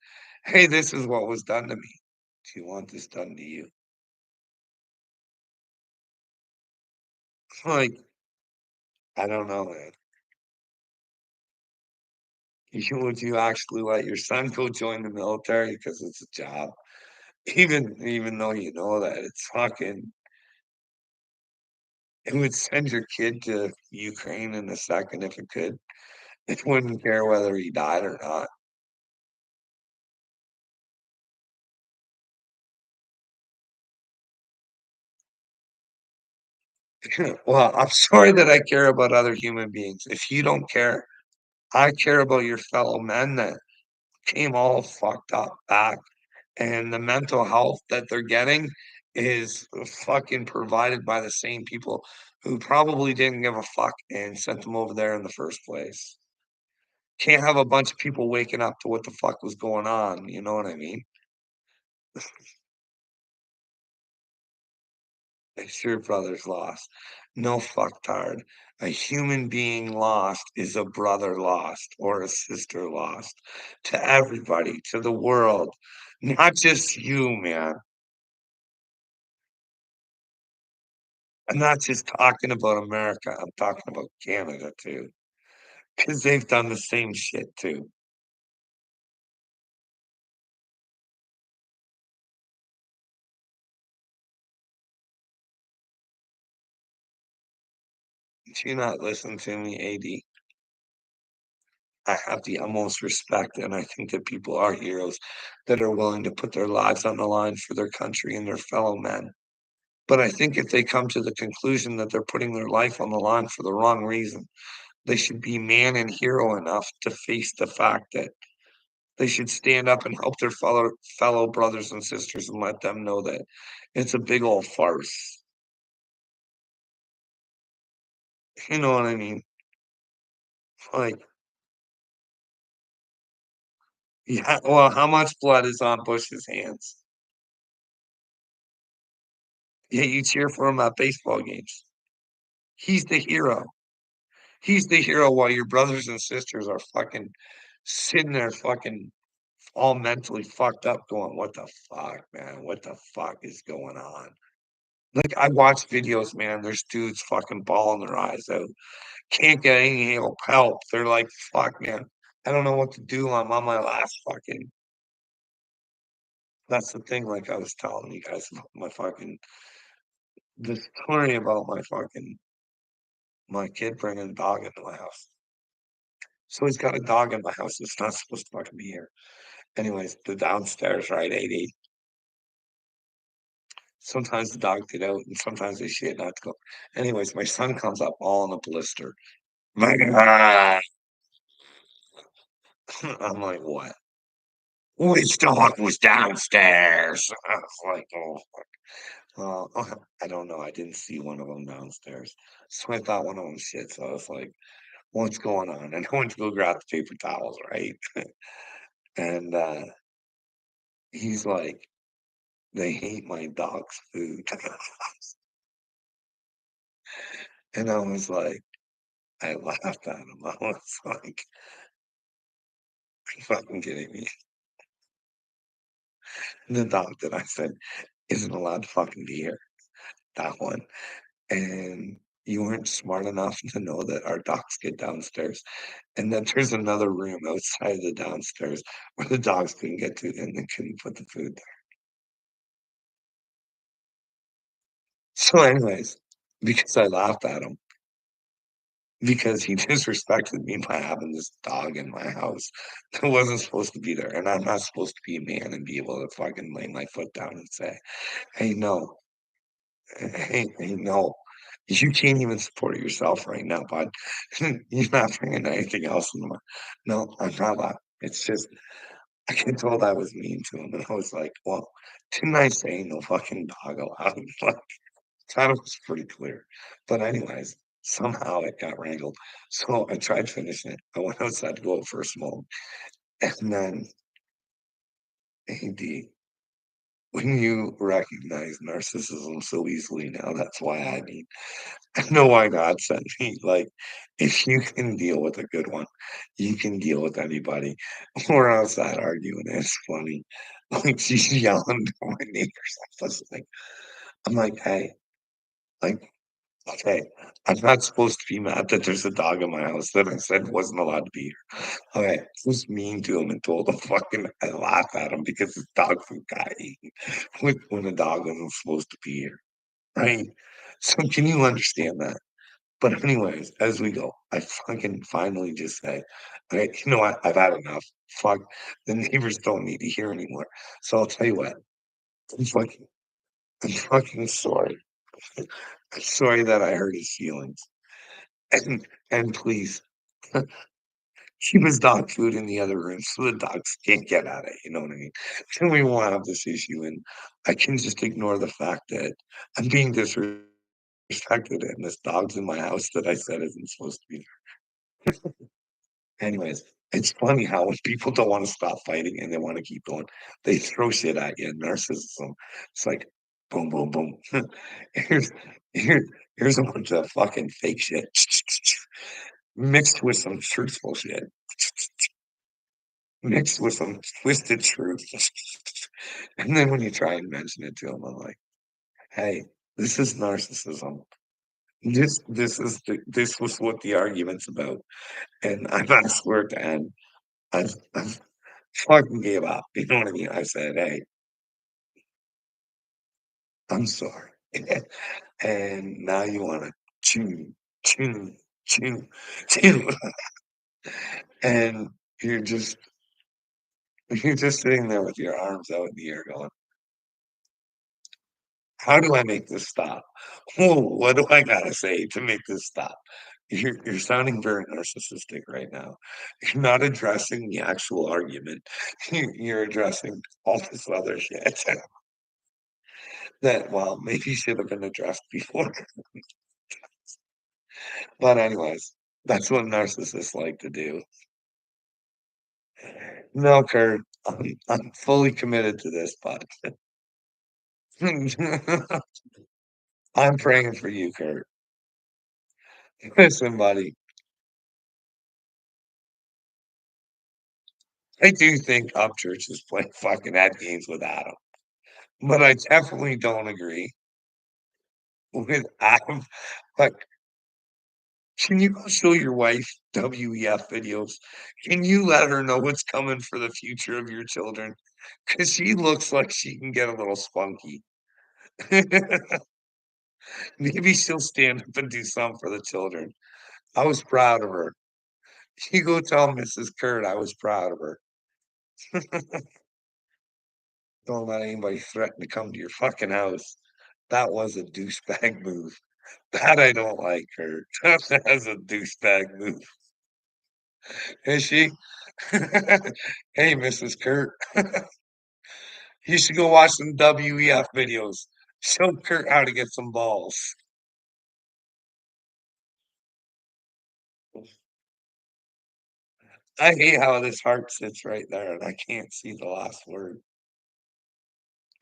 hey, this is what was done to me. Do you want this done to you? Like, I don't know, man. Would you actually let your son go join the military because it's a job? Even though you know that it's fucking it would send your kid to Ukraine in a second if it could. It wouldn't care whether he died or not. Well, I'm sorry that I care about other human beings. If you don't care, I care about your fellow men that came all fucked up back, and the mental health that they're getting is fucking provided by the same people who probably didn't give a fuck and sent them over there in the first place. Can't have a bunch of people waking up to what the fuck was going on, you know what I mean? It's your brother's lost. No fucktard. A human being lost is a brother lost or a sister lost to everybody, to the world, not just you, man. I'm not just talking about America, I'm talking about Canada too, because 'cause they've done the same shit too. Do you not listen to me, AD? I have the utmost respect, and I think that people are heroes that are willing to put their lives on the line for their country and their fellow men. But I think if they come to the conclusion that they're putting their life on the line for the wrong reason, they should be man and hero enough to face the fact that they should stand up and help their fellow brothers and sisters and let them know that it's a big old farce. You know what I mean? Like, yeah, well, how much blood is on Bush's hands? Yeah, you cheer for him at baseball games. He's the hero. He's the hero while your brothers and sisters are fucking sitting there fucking all mentally fucked up going, "What the fuck, man? What the fuck is going on?" Like, I watch videos, man, there's dudes fucking bawling their eyes out, can't get any help. They're like, "Fuck, man, I don't know what to do. I'm on my last fucking." That's the thing, like I was telling you guys about my fucking the story about my kid bringing a dog into my house. So he's got a dog in my house that's not supposed to fucking be here. Anyways, the downstairs, right, AD. Sometimes the dog get out and sometimes they shit not to go. Anyways, my son comes up all in a blister. My God. I'm like, what? Which dog was downstairs? I was like, oh, I don't know. I didn't see one of them downstairs. So I thought one of them shit. So I was like, what's going on? And I went to go grab the paper towels, right? And he's like, they hate my dog's food. And I was like, I laughed at him. I was like, "Are you fucking kidding me?" The dog that I said isn't allowed to fucking be here, that one. And you weren't smart enough to know that our dogs get downstairs and that there's another room outside of the downstairs where the dogs couldn't get to and they couldn't put the food there. So, anyways, because I laughed at him, because he disrespected me by having this dog in my house that wasn't supposed to be there. And I'm not supposed to be a man and be able to fucking lay my foot down and say, hey, no, hey, no. You can't even support yourself right now, bud. You're not bringing anything else in my no, I'm not allowed. It's just I get told I was mean to him, and I was like, "Well, didn't I say no fucking dog allowed?" Like, thought it was pretty clear. But anyways, somehow it got wrangled. So I tried finishing it. I went outside to go out for a smoke, and then AD, when you recognize narcissism so easily now, that's why I mean I know why God sent me. Like, if you can deal with a good one, you can deal with anybody. We're outside arguing. It's funny. Like she's yelling to my neighbors. I'm like, hey, like, okay, I'm not supposed to be mad that there's a dog in my house that I said wasn't allowed to be here. Okay, I was mean to him and told him fucking I laugh at him because his dog food got eaten when the dog wasn't supposed to be here. Right? So can you understand that? But anyways, as we go, I fucking finally just say, "Okay, you know what? I've had enough. Fuck, the neighbors don't need to hear anymore. So I'll tell you what, I'm fucking I'm fucking sorry. I'm sorry that I hurt his feelings. And please keep his dog food in the other room so the dogs can't get at it, you know what I mean? And we won't have this issue, and I can just ignore the fact that I'm being disrespected and this dog's in my house that I said isn't supposed to be there. Anyways, It's funny how when people don't wanna stop fighting and they wanna keep going, they throw shit at you, narcissism. It's like, boom, boom, boom. Here's here here's a bunch of fucking fake shit mixed with some truthful shit, mixed with some twisted truth. And then when you try and mention it to them, I'm like, "Hey, this is narcissism. This was what the argument's about, and I've asked for it to end. I've fucking gave up." You know what I mean? I said, "Hey, I'm sorry." And now you wanna chew, chew, chew, chew, and you're just you're just sitting there with your arms out in the air going, "How do I make this stop? Oh, what do I gotta say to make this stop?" You're sounding very narcissistic right now. You're not addressing the actual argument. You're addressing all this other shit that, well, maybe should have been addressed before. But anyways, that's what narcissists like to do. No, Kurt, I'm fully committed to this, bud. I'm praying for you, Kurt. Listen, buddy, I do think Upchurch is playing fucking at games with Adam, but I definitely don't agree with Adam. Like, can you go show your wife WEF videos? Can you let her know what's coming for the future of your children? Because she looks like she can get a little spunky. Maybe she'll stand up and do something for the children. I was proud of her. You go tell Mrs. Kurt I was proud of her. Don't let anybody threaten to come to your fucking house. That was a douchebag move. That I don't like, Kurt. That was a douchebag move. Is she? Hey, Mrs. Kurt. You should go watch some WEF videos. Show Kurt how to get some balls. I hate how this heart sits right there and I can't see the last word.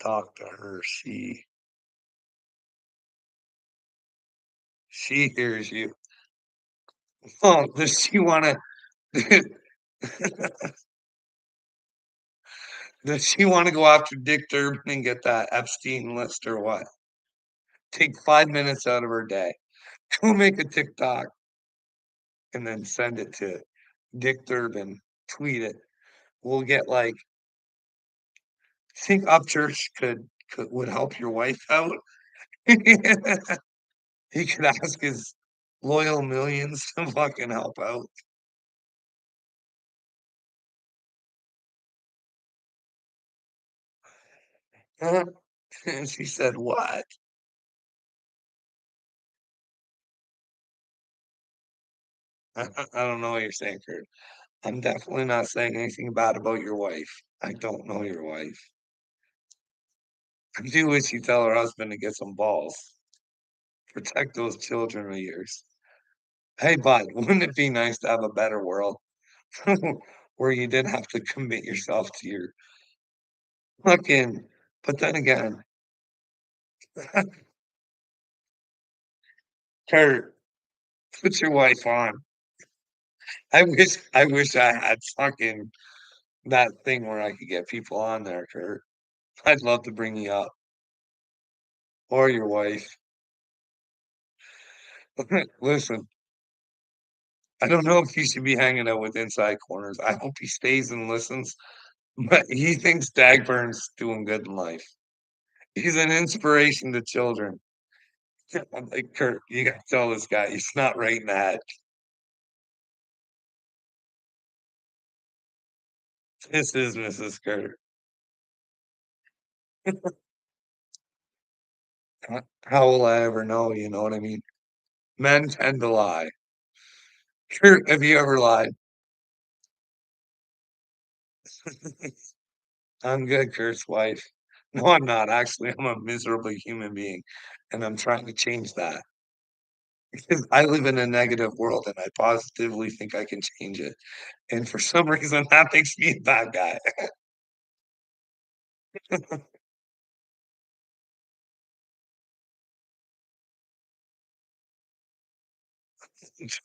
Talk to her. She hears you. Oh, does she wanna does she wanna go after Dick Durbin and get that Epstein list or what? Take 5 minutes out of her day. Go make a TikTok and then send it to Dick Durbin. Tweet it. We'll get, like, think Upchurch could would help your wife out? He could ask his loyal millions to fucking help out. And she said, "What?" I don't know what you're saying, Kurt. I'm definitely not saying anything bad about your wife. I don't know your wife. I do wish you tell her husband to get some balls. Protect those children of yours. Hey, bud, wouldn't it be nice to have a better world where you didn't have to commit yourself to your fucking but then again, Kurt, put your wife on. I wish I had fucking that thing where I could get people on there, Kurt. I'd love to bring you up or your wife. Listen, I don't know if he should be hanging out with Inside Corners. I hope he stays and listens, but he thinks Dagburn's doing good in life. He's an inspiration to children. I'm like, Kurt, you gotta tell this guy he's not right in the head. This is Mrs. Kurt. How will I ever know? You know what I mean? Men tend to lie. Kurt, have you ever lied? I'm good, Kurt's wife. No, I'm not. Actually, I'm a miserable human being, and I'm trying to change that. because I live in a negative world and I positively think I can change it. And for some reason, that makes me a bad guy.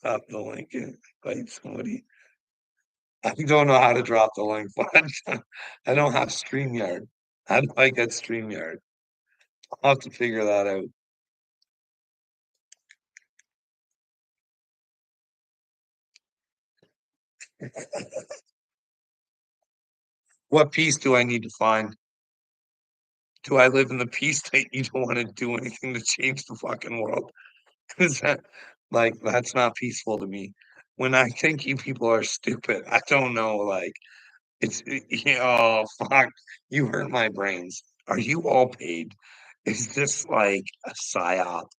Drop the link and invite somebody. I don't know how to drop the link, but I don't have StreamYard. How do I get StreamYard? I'll have to figure that out. What peace do I need to find? Do I live in the peace that you don't wanna do anything to change the fucking world? 'Cause that like, that's not peaceful to me. When I think you people are stupid, I don't know, like, it's yeah, oh, fuck, you hurt my brains. Are you all paid? Is this like a psyop?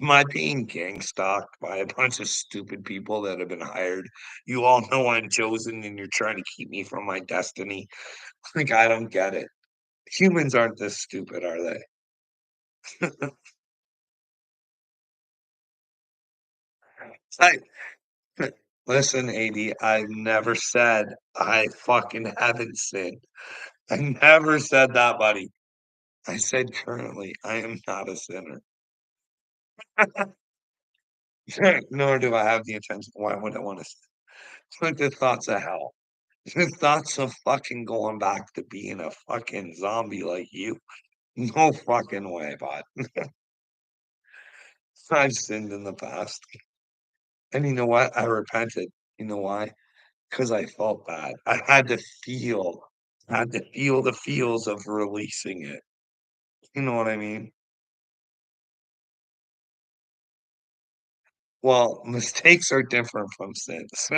Am I being gang stalked by a bunch of stupid people that have been hired? You all know I'm chosen and you're trying to keep me from my destiny. Like, I don't get it. Humans aren't this stupid, are they? I listen, AD, I never said I fucking haven't sinned. I never said that, buddy. I said currently, I am not a sinner. Nor do I have the intention. Why would I want to sin? It's like the thoughts of hell. The thoughts of fucking going back to being a fucking zombie like you. No fucking way, bud. I've sinned in the past. And you know what? I repented. You know why? Because I felt bad. I had to feel the feels of releasing it. You know what I mean? Well, mistakes are different from sins.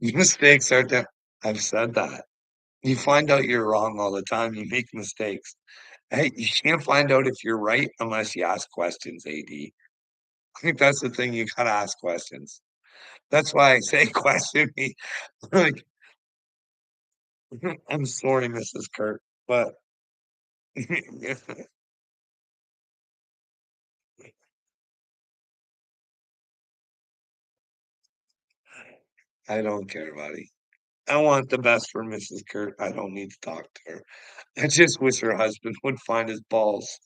Mistakes are different. I've said that. You find out you're wrong all the time, you make mistakes. Hey, you can't find out if you're right unless you ask questions, AD. I think that's the thing, you gotta ask questions. That's why I say question me. Like, I'm sorry, Mrs. Kurt, but I don't care, buddy. I want the best for Mrs. Kurt. I don't need to talk to her. I just wish her husband would find his balls.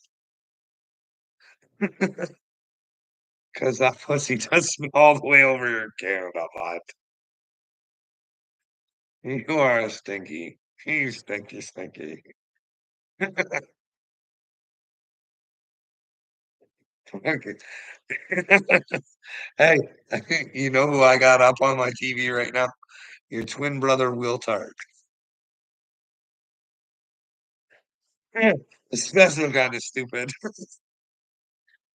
'Cause that pussy does smell all the way over here in Canada, bud. You are a stinky. You stinky, stinky. Okay. Hey, you know who I got up on my TV right now? Your twin brother, Will Tart. Especially kinda stupid.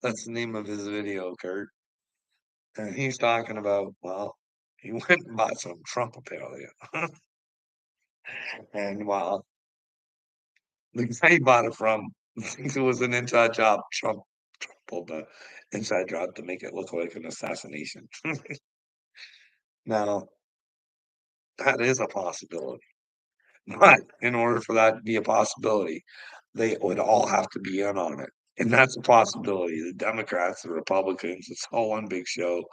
That's the name of his video, Kurt. And he's talking about, well, he went and bought some Trump apparel, and while the guy he bought it from thinks it was an inside job, Trump pulled the inside job to make it look like an assassination. Now, that is a possibility, but in order for that to be a possibility, they would all have to be in on it, and that's a possibility. The Democrats, the Republicans, it's all one big show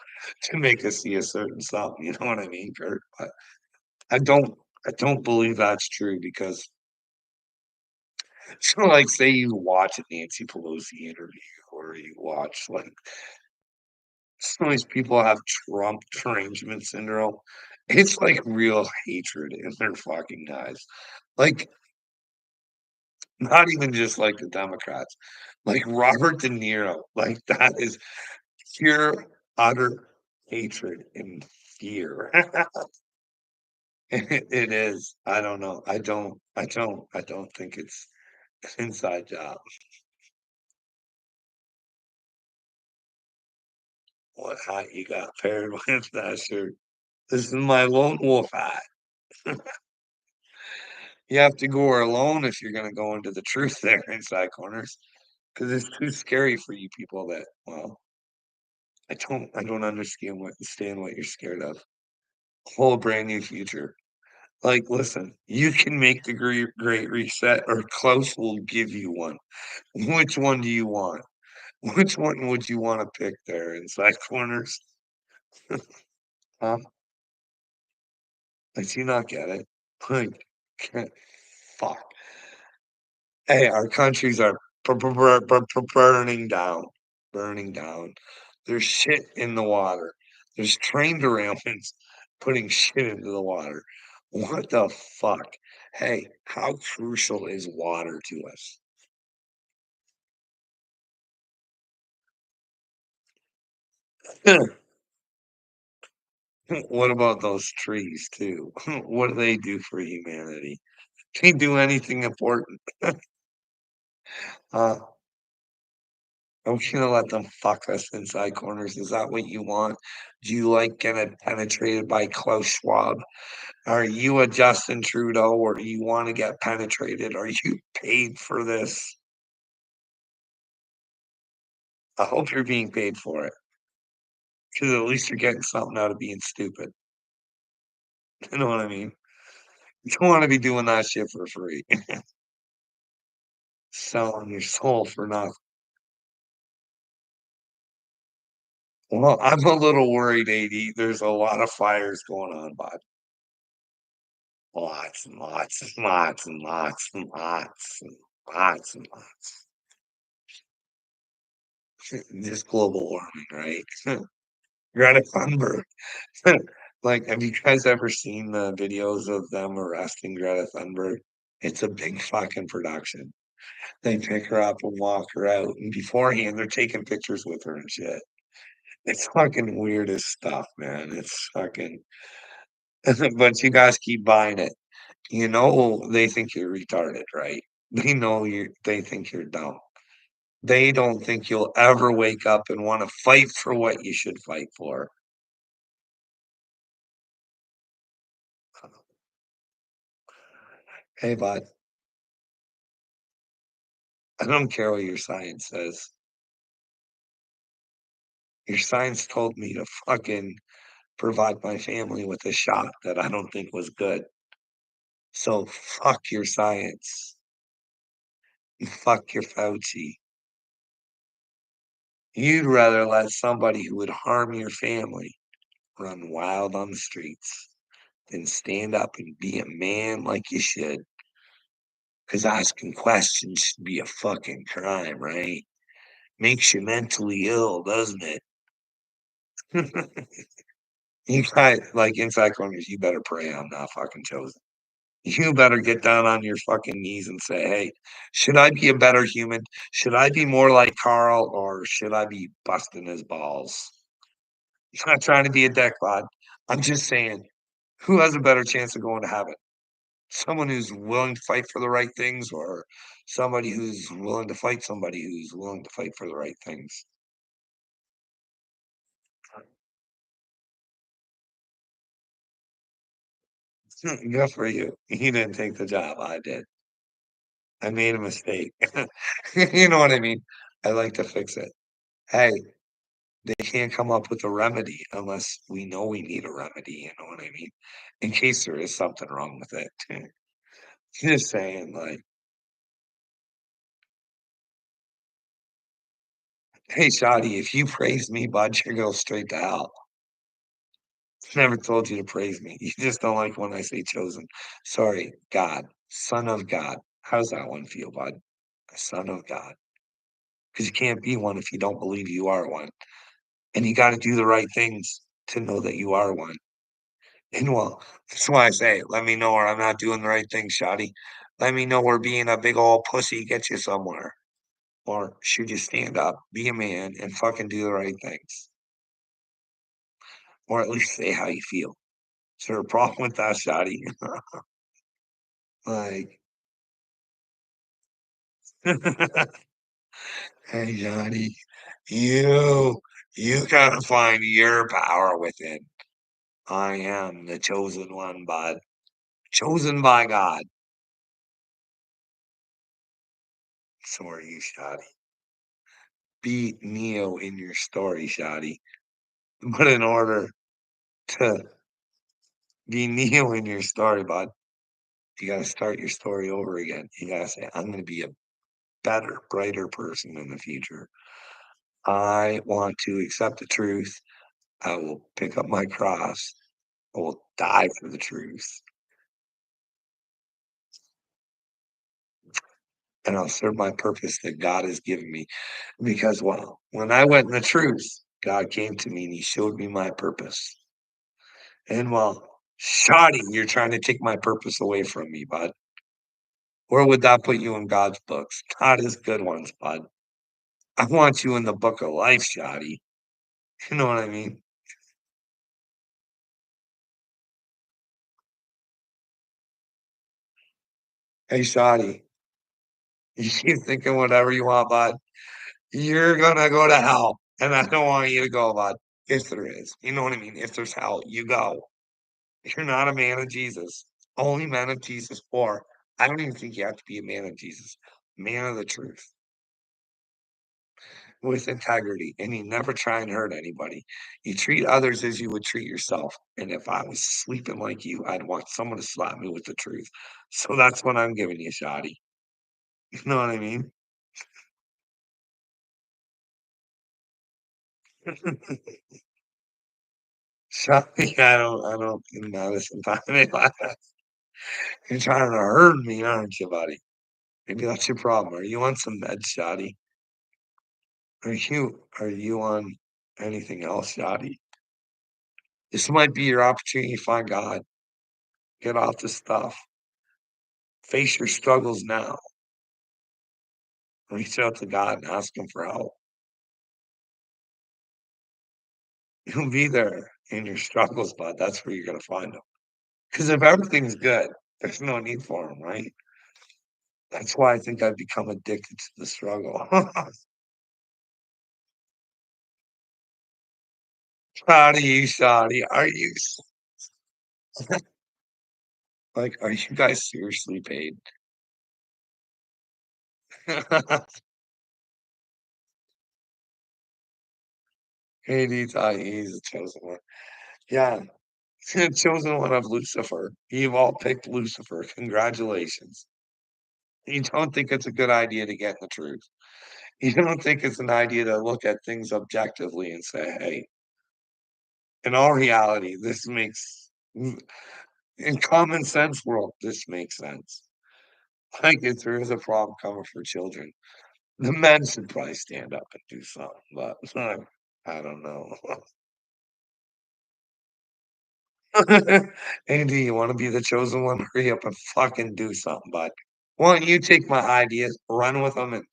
to make us see a certain something, you know what I mean, Kurt? But I don't I don't believe that's true because so, like, say you watch a Nancy Pelosi interview or you watch, like, some of these people have Trump derangement syndrome. It's like real hatred in their fucking eyes. Like, not even just like the Democrats, like Robert De Niro, like that is pure, utter hatred and fear. It is. I don't know. I don't think it's an inside job. What hat you got paired with that shirt? This is my lone wolf hat. You have to go alone if you're gonna go into the truth there inside corners, because it's too scary for you people that well, I don't understand what you're scared of. Whole brand new future. Like, listen, you can make the great reset or Klaus will give you one. Which one do you want? Which one would you wanna pick there, inside corners? Huh? Did you not get it? Like, ca fuck. Hey, our countries are burning down, burning down. There's shit in the water. There's train derailments putting shit into the water. What the fuck? Hey, how crucial is water to us? What about those trees too? What do they do for humanity? They do anything important. Uh, I'm just gonna let them fuck us inside corners. Is that what you want? Do you like getting penetrated by Klaus Schwab? Are you a Justin Trudeau or do you wanna get penetrated? Are you paid for this? I hope you're being paid for it, because at least you're getting something out of being stupid. You know what I mean? You don't wanna be doing that shit for free. Selling your soul for nothing. Well, I'm a little worried, AD. There's a lot of fires going on, bud. Lots and lots and lots and lots and lots and lots and lots. This global warming, right? Greta Thunberg. Like, have you guys ever seen the videos of them arresting Greta Thunberg? It's a big fucking production. They pick her up and walk her out, and beforehand, they're taking pictures with her and shit. It's fucking weird as stuff, man. It's fucking but you guys keep buying it. You know they think you're retarded, right? They think you're dumb. They don't think you'll ever wake up and wanna fight for what you should fight for. Hey, bud, I don't care what your science says. Your science told me to fucking provide my family with a shot that I don't think was good. So fuck your science. And fuck your Fauci. You'd rather let somebody who would harm your family run wild on the streets than stand up and be a man like you should. Because asking questions should be a fucking crime, right? Makes you mentally ill, doesn't it? You guys, like inside corners, you better pray I'm not fucking chosen. You better get down on your fucking knees and say, "Hey, should I be a better human? Should I be more like Carl or should I be busting his balls?" I'm not trying to be a dick, bud. I'm just saying, who has a better chance of going to heaven? Someone who's willing to fight for the right things or somebody who's willing to fight somebody who's willing to fight for the right things? Good for you. You didn't take the job, I did. I made a mistake. You know what I mean? I like to fix it. Hey, they can't come up with a remedy unless we know we need a remedy, you know what I mean? In case there is something wrong with it. Just saying, like, "Hey, Shadi, if you praise me, bud, you go straight to hell." Never told you to praise me. You just don't like when I say chosen. Sorry, God, son of God. How's that one feel, bud? A son of God. Because you can't be one if you don't believe you are one. And you gotta do the right things to know that you are one. And well, that's why I say, let me know where I'm not doing the right thing, Shotty. Let me know where being a big old pussy gets you somewhere. Or should you stand up, be a man, and fucking do the right things? Or at least say how you feel. Is there a problem with that, Shotty? Like, hey, Johnny, you, you gotta find your power within. I am the chosen one, bud. Chosen by God. So are you, Shotty. Be Neo in your story, Shotty. But in order to be Neo in your story, bud, you gotta start your story over again. You gotta say, I'm gonna be a better, brighter person in the future. I want to accept the truth. I will pick up my cross. I will die for the truth, and I'll serve my purpose that God has given me. Because, well, when I went in the truth, God came to me and he showed me my purpose. And, well, shoddy, you're trying to take my purpose away from me, bud. Where would that put you in God's books? Not as good ones, bud. I want you in the book of life, shoddy. You know what I mean? Hey, shoddy, you keep thinking whatever you want, bud. You're gonna go to hell, and I don't want you to go, bud. If there is, you know what I mean? If there's hell, you go. You're not a man of Jesus. Only man of Jesus, or I don't even think you have to be a man of Jesus. Man of the truth with integrity, and you never try and hurt anybody. You treat others as you would treat yourself. And if I was sleeping like you, I'd want someone to slap me with the truth. So that's what I'm giving you, shoddy. You know what I mean? Shoddy, I'm not listening to me. You're trying to hurt me, aren't you, buddy? Maybe that's your problem. Are you on some meds, shoddy? Are you on anything else, shoddy? This might be your opportunity to find God. Get off the stuff. Face your struggles now. Reach out to God and ask him for help. He'll be there in your struggles, bud. That's where you're gonna find him. Because if everything's good, there's no need for him, right? That's why I think I've become addicted to the struggle. Shoddy, shoddy, like, are you guys seriously paid? Hades, he's a chosen one. Yeah, chosen one of Lucifer. You've all picked Lucifer. Congratulations. You don't think it's a good idea to get the truth. You don't think it's an idea to look at things objectively and say, hey, in all reality, this makes in common sense world, this makes sense. Like if there is a problem coming for children, the men should probably stand up and do something, but I don't know. Andy, you want to be the chosen one? Hurry up and fucking do something, bud. Why don't you take my ideas, run with them, and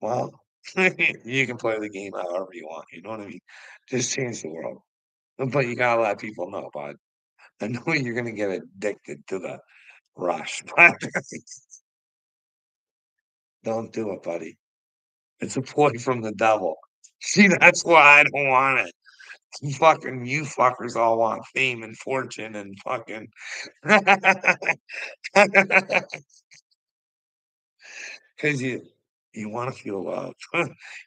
well, you can play the game however you want. You know what I mean? Just change the world. But you gotta let people know, bud. I know you're gonna get addicted to the rush. But don't do it, buddy. It's a ploy from the devil. See, that's why I don't want it. Fucking you fuckers all want fame and fortune and fucking because you want to feel loved.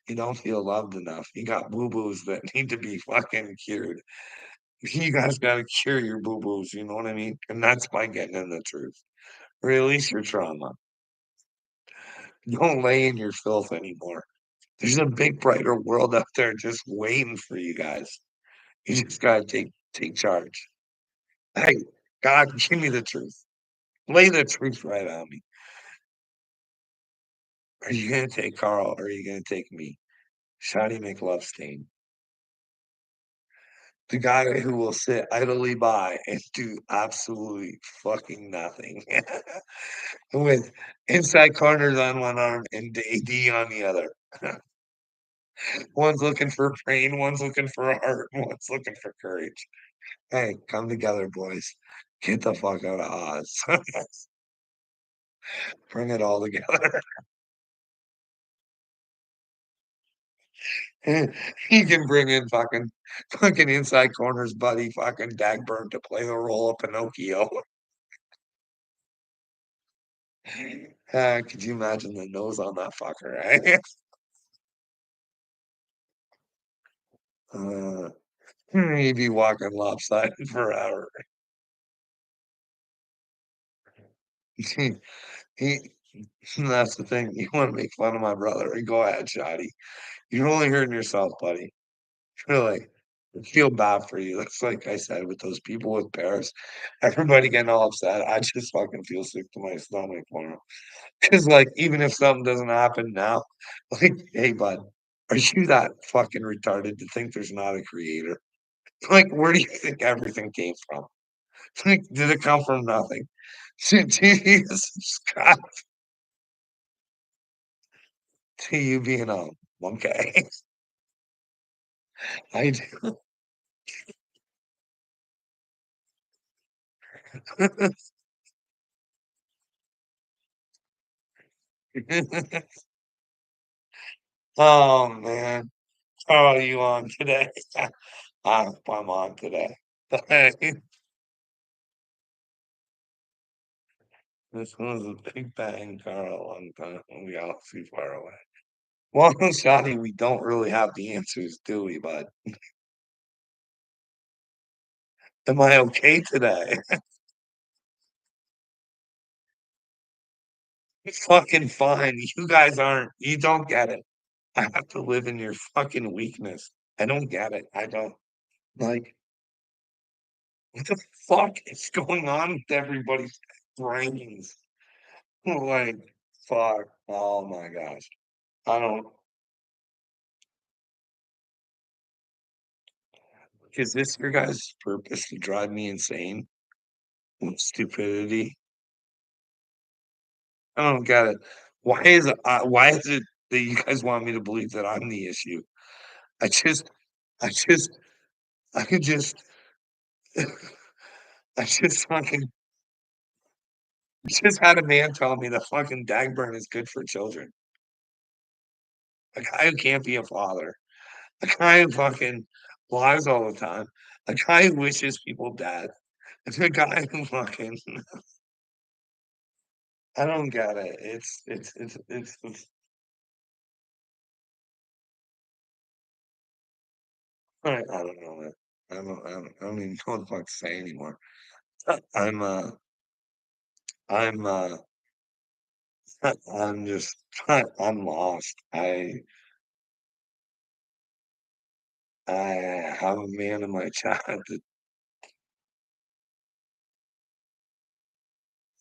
You don't feel loved enough. You got boo boos that need to be fucking cured. You guys got to cure your boo boos. You know what I mean? And that's by getting in the truth. Release your trauma. Don't lay in your filth anymore. There's a big brighter world out there just waiting for you guys. You just gotta take charge. Hey, God, give me the truth. Lay the truth right on me. Are you gonna take Carl or are you gonna take me? Shotty McLovestein. The guy who will sit idly by and do absolutely fucking nothing. With inside corners on one arm and AD on the other. One's looking for brain, one's looking for heart, one's looking for courage. Hey, come together, boys. Get the fuck out of Oz. Bring it all together. He can bring in fucking inside corners buddy fucking Dagburn to play the role of Pinocchio. Could you imagine the nose on that fucker, right? Uh, he'd be walking lopsided forever. He That's the thing. You wanna make fun of my brother, go ahead, Shotty. You're only hurting yourself, buddy. Really. I feel bad for you. That's like I said with those people with Paris, everybody getting all upset. I just fucking feel sick to my stomach for 'em. 'Cause, like, even if something doesn't happen now, like, "Hey, bud, are you that fucking retarded to think there's not a creator?" Like, where do you think everything came from? Like, did it come from nothing? Jesus Christ, to you being a monkey. I do. Oh, man. How are you on today? I'm on today. This was a big bang, Carl, on the galaxy far away. Well, Shadi, we don't really have the answers, do we, bud? Am I okay today? It's fucking fine. You guys aren't. You don't get it. I have to live in your fucking weakness. I don't get it. I don't. Like, what the fuck is going on with everybody's brains? Like, fuck. Oh my gosh. I don't. Is this your guys' purpose to drive me insane with stupidity? I don't get it. Why is it that you guys want me to believe that I'm the issue? I just I just I could just I just fucking just had a man tell me that fucking Dagburn is good for children. A guy who can't be a father. A guy who fucking lies all the time. A guy who wishes people dead. It's a guy who fucking I don't get it. It's I don't know, man. I don't even know what the fuck to say anymore. I'm, I'm, I'm just I'm lost. I have a man in my chat that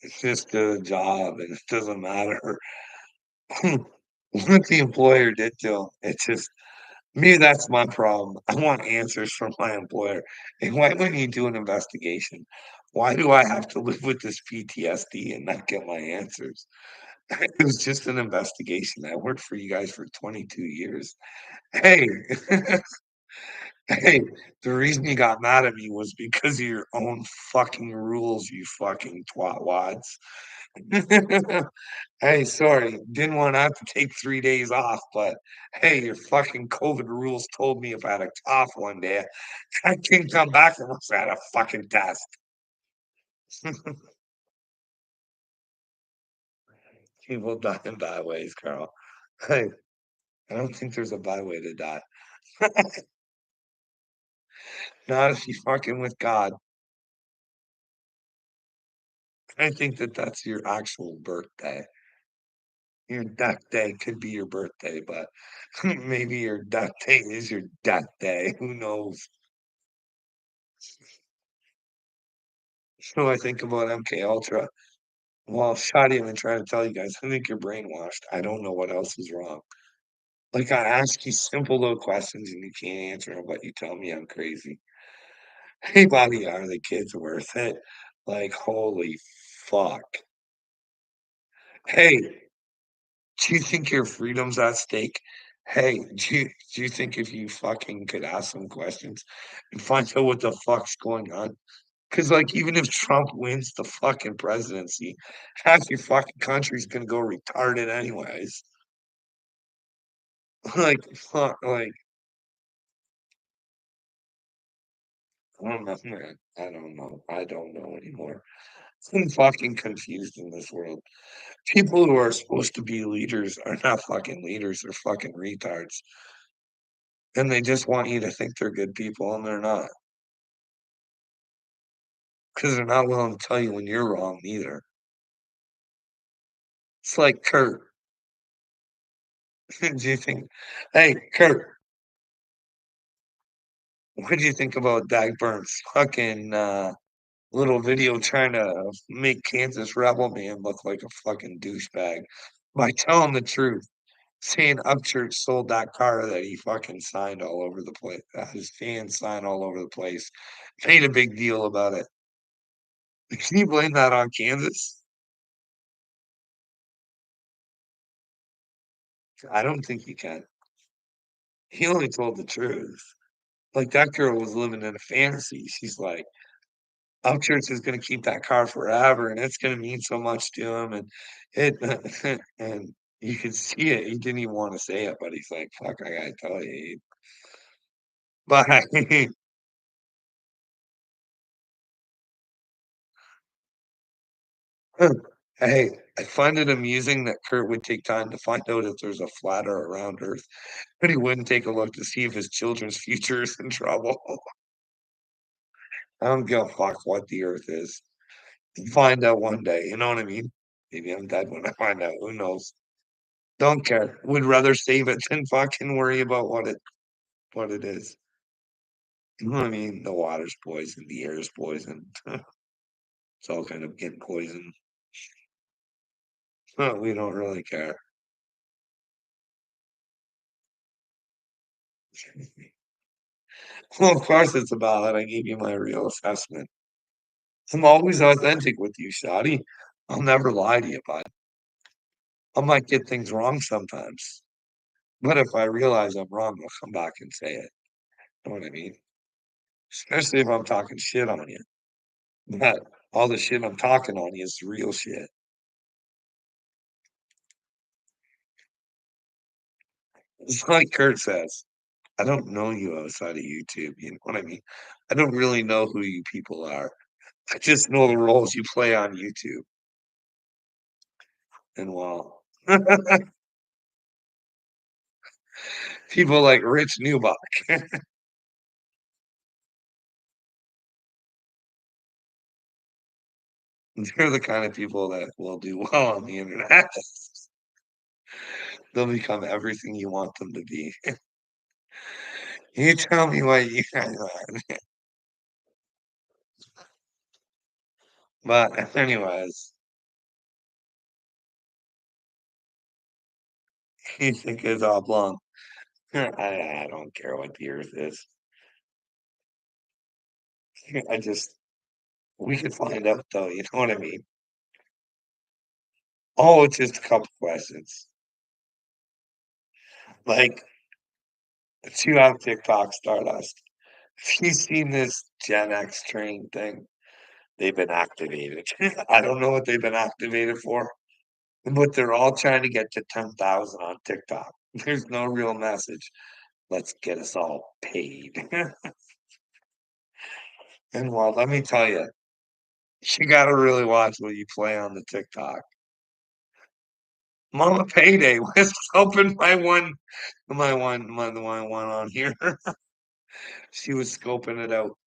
it's just a job, and it doesn't matter what the employer did to him. It's just me, that's my problem. I want answers from my employer. And why wouldn't you do an investigation? Why do I have to live with this PTSD and not get my answers? It was just an investigation. I worked for you guys for 22 years. Hey, hey, the reason you got mad at me was because of your own fucking rules, you fucking twat wads. Hey, sorry, didn't want to have to take 3 days off, but hey, your fucking COVID rules told me if I had a cough one day, I can come back unless I had a fucking test. People die in bad ways, Carl. Hey, I don't think there's a bad way to die. Not if you fucking with God. I think that that's your actual birthday. Your death day could be your birthday, but maybe your death day is your death day. Who knows? So I think about MK Ultra. Well, Shadi, I've been trying to tell you guys, I think you're brainwashed. I don't know what else is wrong. Like I ask you simple little questions and you can't answer them, but you tell me I'm crazy. Hey, buddy, are the kids worth it? Like, holy fuck. Hey, do you think your freedom's at stake? Hey, do you think if you fucking could ask some questions and find out what the fuck's going on? Because like, even if Trump wins the fucking presidency, half your fucking country's gonna go retarded anyways. Like, fuck, like, I don't know, man. I don't know. I don't know anymore. I'm fucking confused in this world. People who are supposed to be leaders are not fucking leaders. They're fucking retards. And they just want you to think they're good people and they're not. Because they're not willing to tell you when you're wrong either. It's like, Kurt, do you think hey, Kurt, what do you think about Dag Burns' fucking, little video trying to make Kansas Rebel Man look like a fucking douchebag by telling the truth, saying Upchurch sold that car that he fucking signed all over the place, his fans signed all over the place, made a big deal about it. Can you blame that on Kansas? I don't think you can. He only told the truth. Like, that girl was living in a fantasy. She's like, Upchurch is gonna keep that car forever, and it's gonna mean so much to him, and it and you could see it. He didn't even wanna say it, but he's like, "Fuck, I gotta tell you." But hey, I find it amusing that Kurt would take time to find out if there's a flat or a round Earth, but he wouldn't take a look to see if his children's future is in trouble. I don't give a fuck what the Earth is. Find out one day, you know what I mean? Maybe I'm dead when I find out, who knows? Don't care. Would rather save it than fucking worry about what it is. You know what I mean? The water's poisoned, the air's poisoned. It's all kind of getting poisoned. We don't really care. Well, of course it's a ballot. I gave you my real assessment. I'm always authentic with you, Shotty. I'll never lie to you, bud. I might get things wrong sometimes, but if I realize I'm wrong, I'll come back and say it. You know what I mean? Especially if I'm talking shit on you. But all the shit I'm talking on you is real shit. It's like Kurt says, I don't know you outside of YouTube, you know what I mean? I don't really know who you people are. I just know the roles you play on YouTube. And well, people like Rich Newbach, they're the kind of people that will do well on the internet. They'll become everything you want them to be. You tell me what you but anyways, you think it's oblong. I don't care what the earth is. I just we could find out though, you know what I mean? Oh, it's just a couple questions. Like, if you have TikTok Stardust, have you seen this Gen X train thing? They've been activated. I don't know what they've been activated for, but they're all trying to get to 10,000 on TikTok. There's no real message. Let's get us all paid. And well, let me tell you gotta really watch what you play on the TikTok. Mama Payday was helping the one on here. She was scoping it out.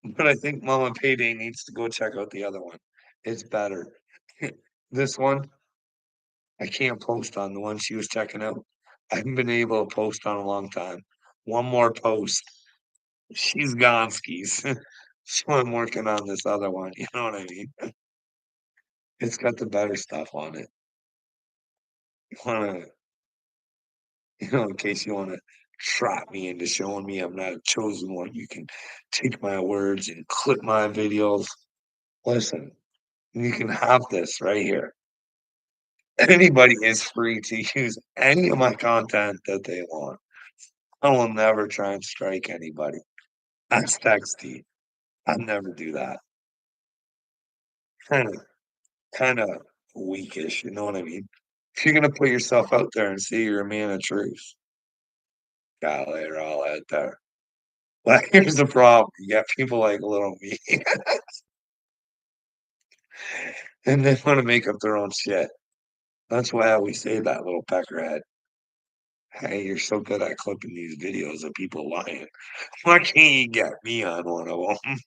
But I think Mama Payday needs to go check out the other one. It's better. This one, I can't post on the one she was checking out. I haven't been able to post on a long time. One more post. She's gone skis. So I'm working on this other one. You know what I mean? It's got the better stuff on it. You wanna, in case you wanna trap me into showing me I'm not a chosen one, you can take my words and clip my videos. Listen, you can have this right here. Anybody is free to use any of my content that they want. I will never try and strike anybody. That's texty. I'd never do that. Kinda kinda weakish, you know what I mean? If you're gonna put yourself out there and say you're a man of truth, gotta lay it all out there. But here's the problem, you got people like little me, and they wanna make up their own shit. That's why I always say that, little peckerhead. "Hey, you're so good at clipping these videos of people lying. Why can't you get me on one of them?"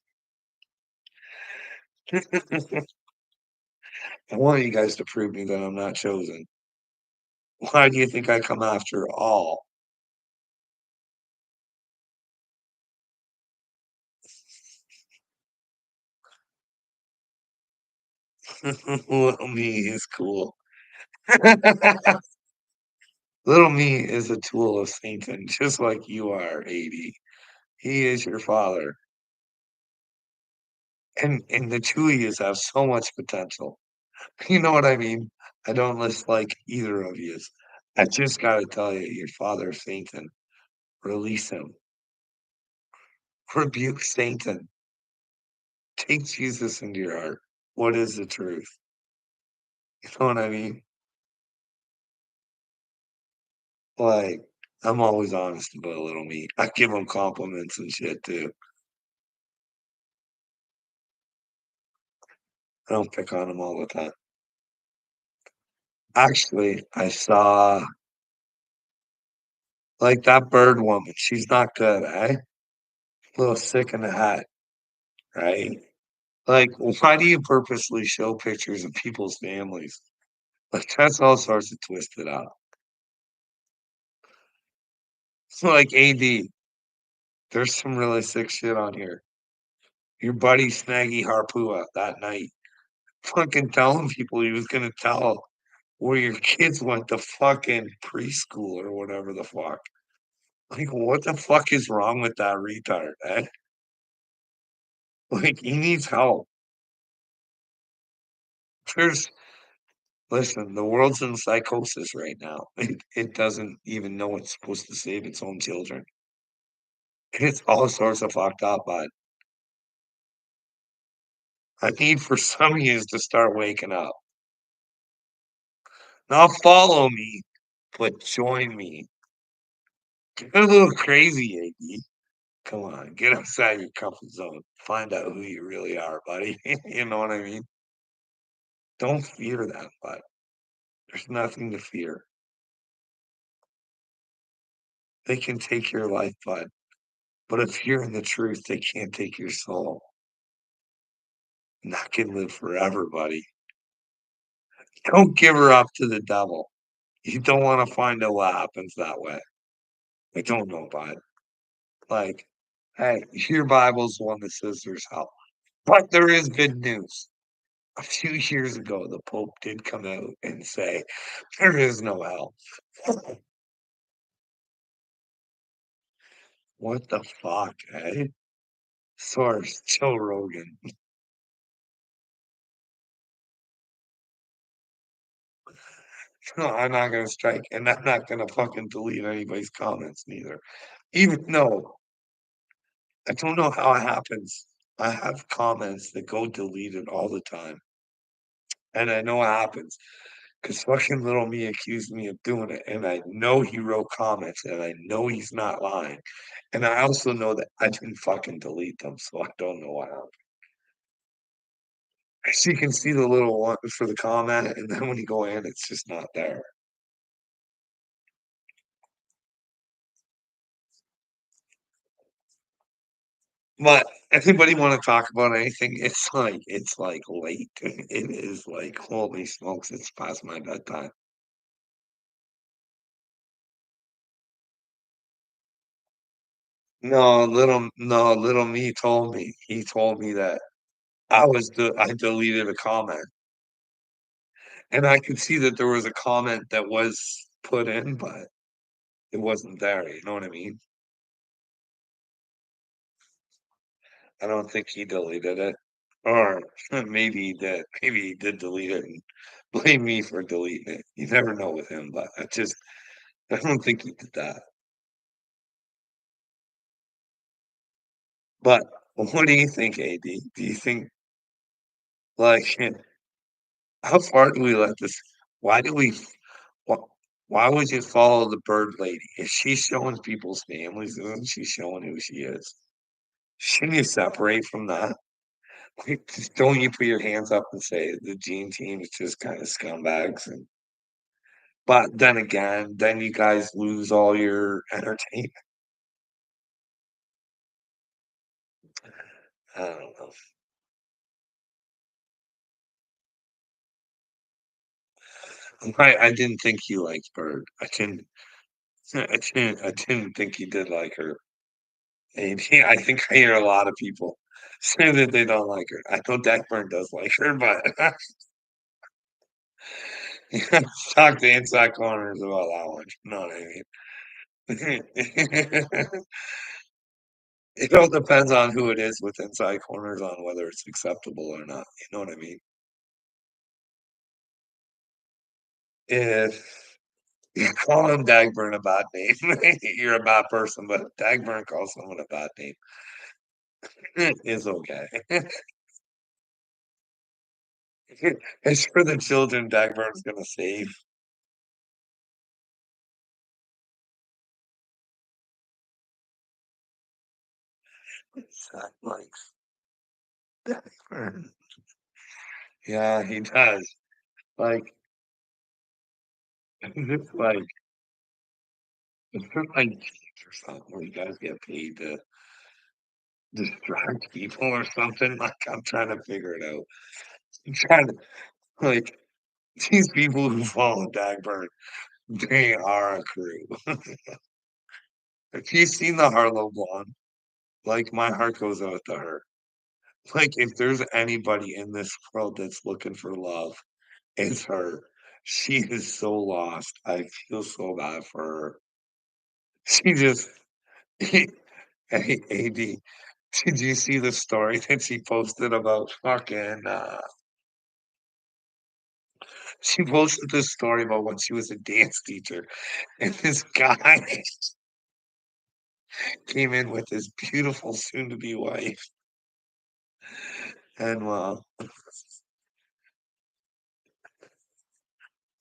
I want you guys to prove me that I'm not chosen. Why do you think I come after all? Little me is cool. Little me is a tool of Satan, just like you are, AD. He is your father. And the two of yous have so much potential. You know what I mean? I don't dislike either of yous. I just gotta tell you, your father, Satan, release him. Rebuke Satan. Take Jesus into your heart. What is the truth? You know what I mean? Like, I'm always honest about little me. I give him compliments and shit too. I don't pick on him all the time. Actually, I saw like that bird woman. She's not good, eh? A little sick in the head, right? Like, why do you purposely show pictures of people's families? Like, that's all sorts of twisted up. So, like, AD, there's some really sick shit on here. Your buddy Snaggy Harpua that night, fucking telling people he was gonna tell where your kids went to fucking preschool or whatever the fuck. Like, what the fuck is wrong with that retard, eh? Like, he needs help. There's Listen, the world's in psychosis right now. It doesn't even know it's supposed to save its own children. It's all sorts of fucked up, but I need for some of yous to start waking up. Not follow me, but join me. Get a little crazy, AD. Come on, get outside your comfort zone. Find out who you really are, buddy. You know what I mean? Don't fear that, but there's nothing to fear. They can take your life, bud. But if you're in the truth, they can't take your soul. Not can live forever, buddy. Don't give her up to the devil. You don't want to find out what happens that way. I don't know, bud. Like, hey, your Bible's the one that says there's hell. But there is good news. A few years ago, the Pope did come out and say there is no hell. What the fuck, eh? Source, Joe Rogan. No, I'm not gonna strike, and I'm not gonna fucking delete anybody's comments neither. Even no, I don't know how it happens. I have comments that go deleted all the time, and I know it happens because fucking little me accused me of doing it, and I know he wrote comments, and I know he's not lying, and I also know that I didn't fucking delete them, so I don't know what happened. So you can see the little one for the comment, and then when you go in, it's just not there. But anybody want to talk about anything? It's like late. It is like holy smokes, it's past my bedtime. No, little me told me. He told me that I deleted a comment, and I could see that there was a comment that was put in, but it wasn't there, you know what I mean? I don't think he deleted it, or maybe he did. Maybe he did delete it and blame me for deleting it. You never know with him, but I don't think he did that. But what do you think, AD? Do you think, like, how far do we let this why do we wh why would you follow the bird lady? If she's showing people's families, isn't she showing who she is? Shouldn't you separate from that? Like, just don't you put your hands up and say the Gene Team is just kinda scumbags and but then again, then you guys lose all your entertainment. I don't know. I didn't think he liked Bird. I didn't think he did like her. And I think I hear a lot of people say that they don't like her. I know Blackburn does like her, but talk to inside corners about that one. You know what I mean? It all depends on who it is with inside corners on whether it's acceptable or not. You know what I mean? If you call him Dagburn a bad name, you're a bad person, but Dagburn calls someone a bad name. It's okay. It's for the children Dagburn's gonna save. Zach likes Dagburn. Yeah, he does. Like, it's like or something where you guys get paid to distract people or something. Like, I'm trying to figure it out. I'm trying to like these people who follow Dagburn, they are a crew. If you've seen the Harlow Blonde, like my heart goes out to her. Like if there's anybody in this world that's looking for love, it's her. She is so lost. I feel so bad for her. She just hey, AD, did you see the story that she posted about fucking she posted this story about when she was a dance teacher and this guy came in with his beautiful soon to be wife and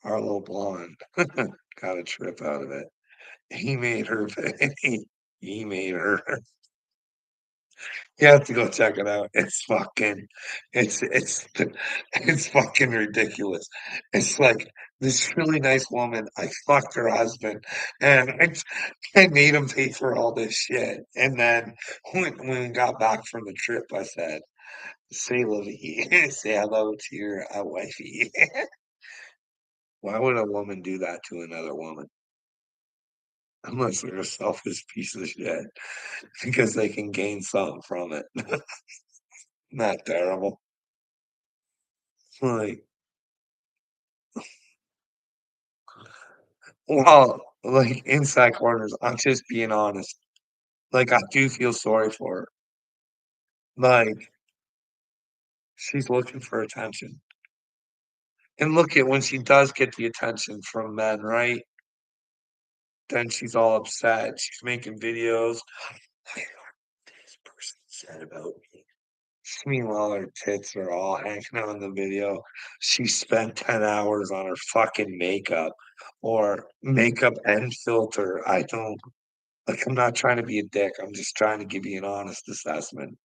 Arlo Blonde got a trip out of it. He made her he made her you have to go check it out. It's it's fucking ridiculous. It's like this really nice woman. I fucked her husband, and I made him pay for all this shit. And then when we got back from the trip, I said, "Say Livy, say hello to your wifey." Why would a woman do that to another woman? Unless they're a selfish piece of shit, because they can gain something from it. Not terrible. Like, well, like inside corners, I'm just being honest. Like, I do feel sorry for her. Like, she's looking for attention. And look at when she does get the attention from men, right? Then she's all upset. She's making videos. I know what this person said about me. Meanwhile, her tits are all hanging out in the video. She spent 10 hours on her fucking makeup or makeup and filter. I don't like, I'm not trying to be a dick. I'm just trying to give you an honest assessment.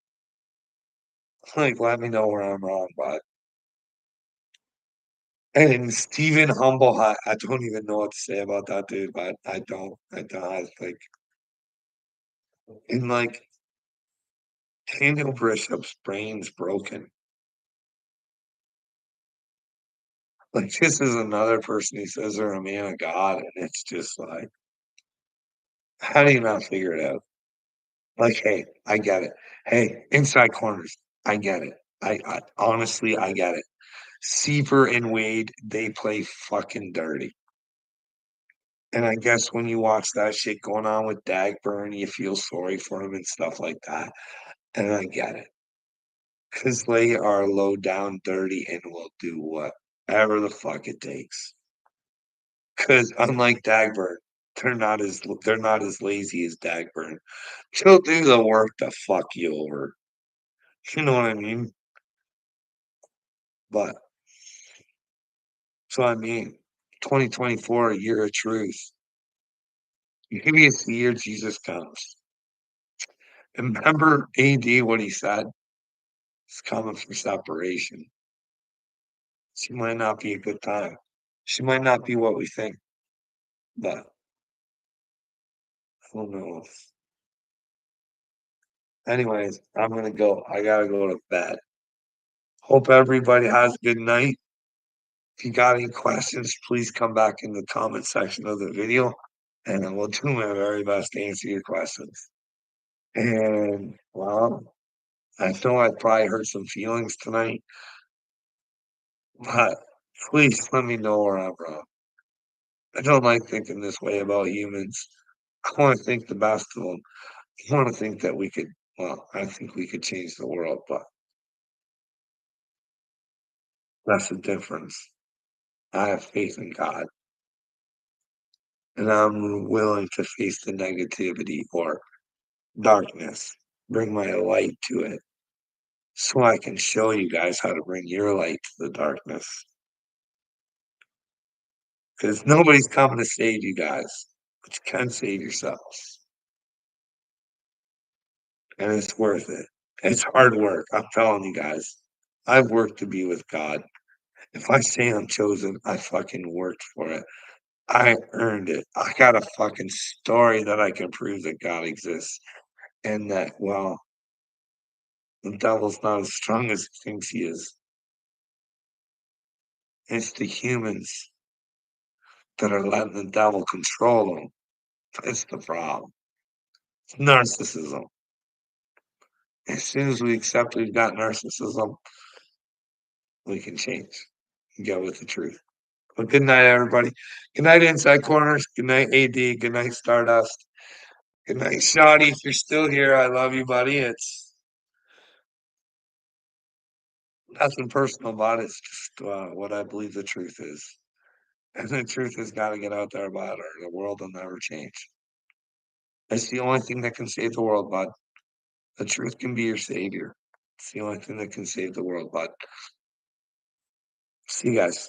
Like, let me know where I'm wrong, but and Stephen Humble, I don't even know what to say about that dude, but I don't. I like, and like, Daniel Bishop's brain's broken. Like, this is another person who says they're a man of God, and it's just like, how do you not figure it out? Like, hey, I get it. Hey, inside corners, I get it. I honestly, I get it. Seaver and Wade, they play fucking dirty. And I guess when you watch that shit going on with Dagburn, you feel sorry for him and stuff like that. And I get it. Because they are low down dirty and will do whatever the fuck it takes. Because unlike Dagburn, they're not as lazy as Dagburn. She'll do the work to fuck you over. You know what I mean? But so I mean, 2024, a year of truth. Maybe it's the year Jesus comes. And remember AD what he said? It's coming for separation. She might not be a good time. She might not be what we think, but who knows? Anyways, I'm gonna go. I gotta go to bed. Hope everybody has a good night. If you got any questions, please come back in the comment section of the video, and I will do my very best to answer your questions. And, well, I know I probably hurt some feelings tonight, but please let me know where I'm wrong. I don't like thinking this way about humans. I wanna think the best of them. I wanna think that we could I think we could change the world, but that's the difference. I have faith in God, and I'm willing to face the negativity or darkness, bring my light to it, so I can show you guys how to bring your light to the darkness. Because nobody's coming to save you guys, but you can save yourselves, and it's worth it. It's hard work, I'm telling you guys. I've worked to be with God. If I say I'm chosen, I fucking worked for it. I earned it. I got a fucking story that I can prove that God exists and that, well, the devil's not as strong as he thinks he is. It's the humans that are letting the devil control them. That's the problem. It's narcissism. As soon as we accept we've got narcissism, we can change and get with the truth. Well, good night, everybody. Good night, Inside Corners. Good night, AD. Good night, Stardust. Good night, Shotty. If you're still here, I love you, buddy. It's nothing personal about it. It's just what I believe the truth is. And the truth has got to get out there about it, or the world will never change. It's the only thing that can save the world, bud. The truth can be your savior. It's the only thing that can save the world, bud. See you guys.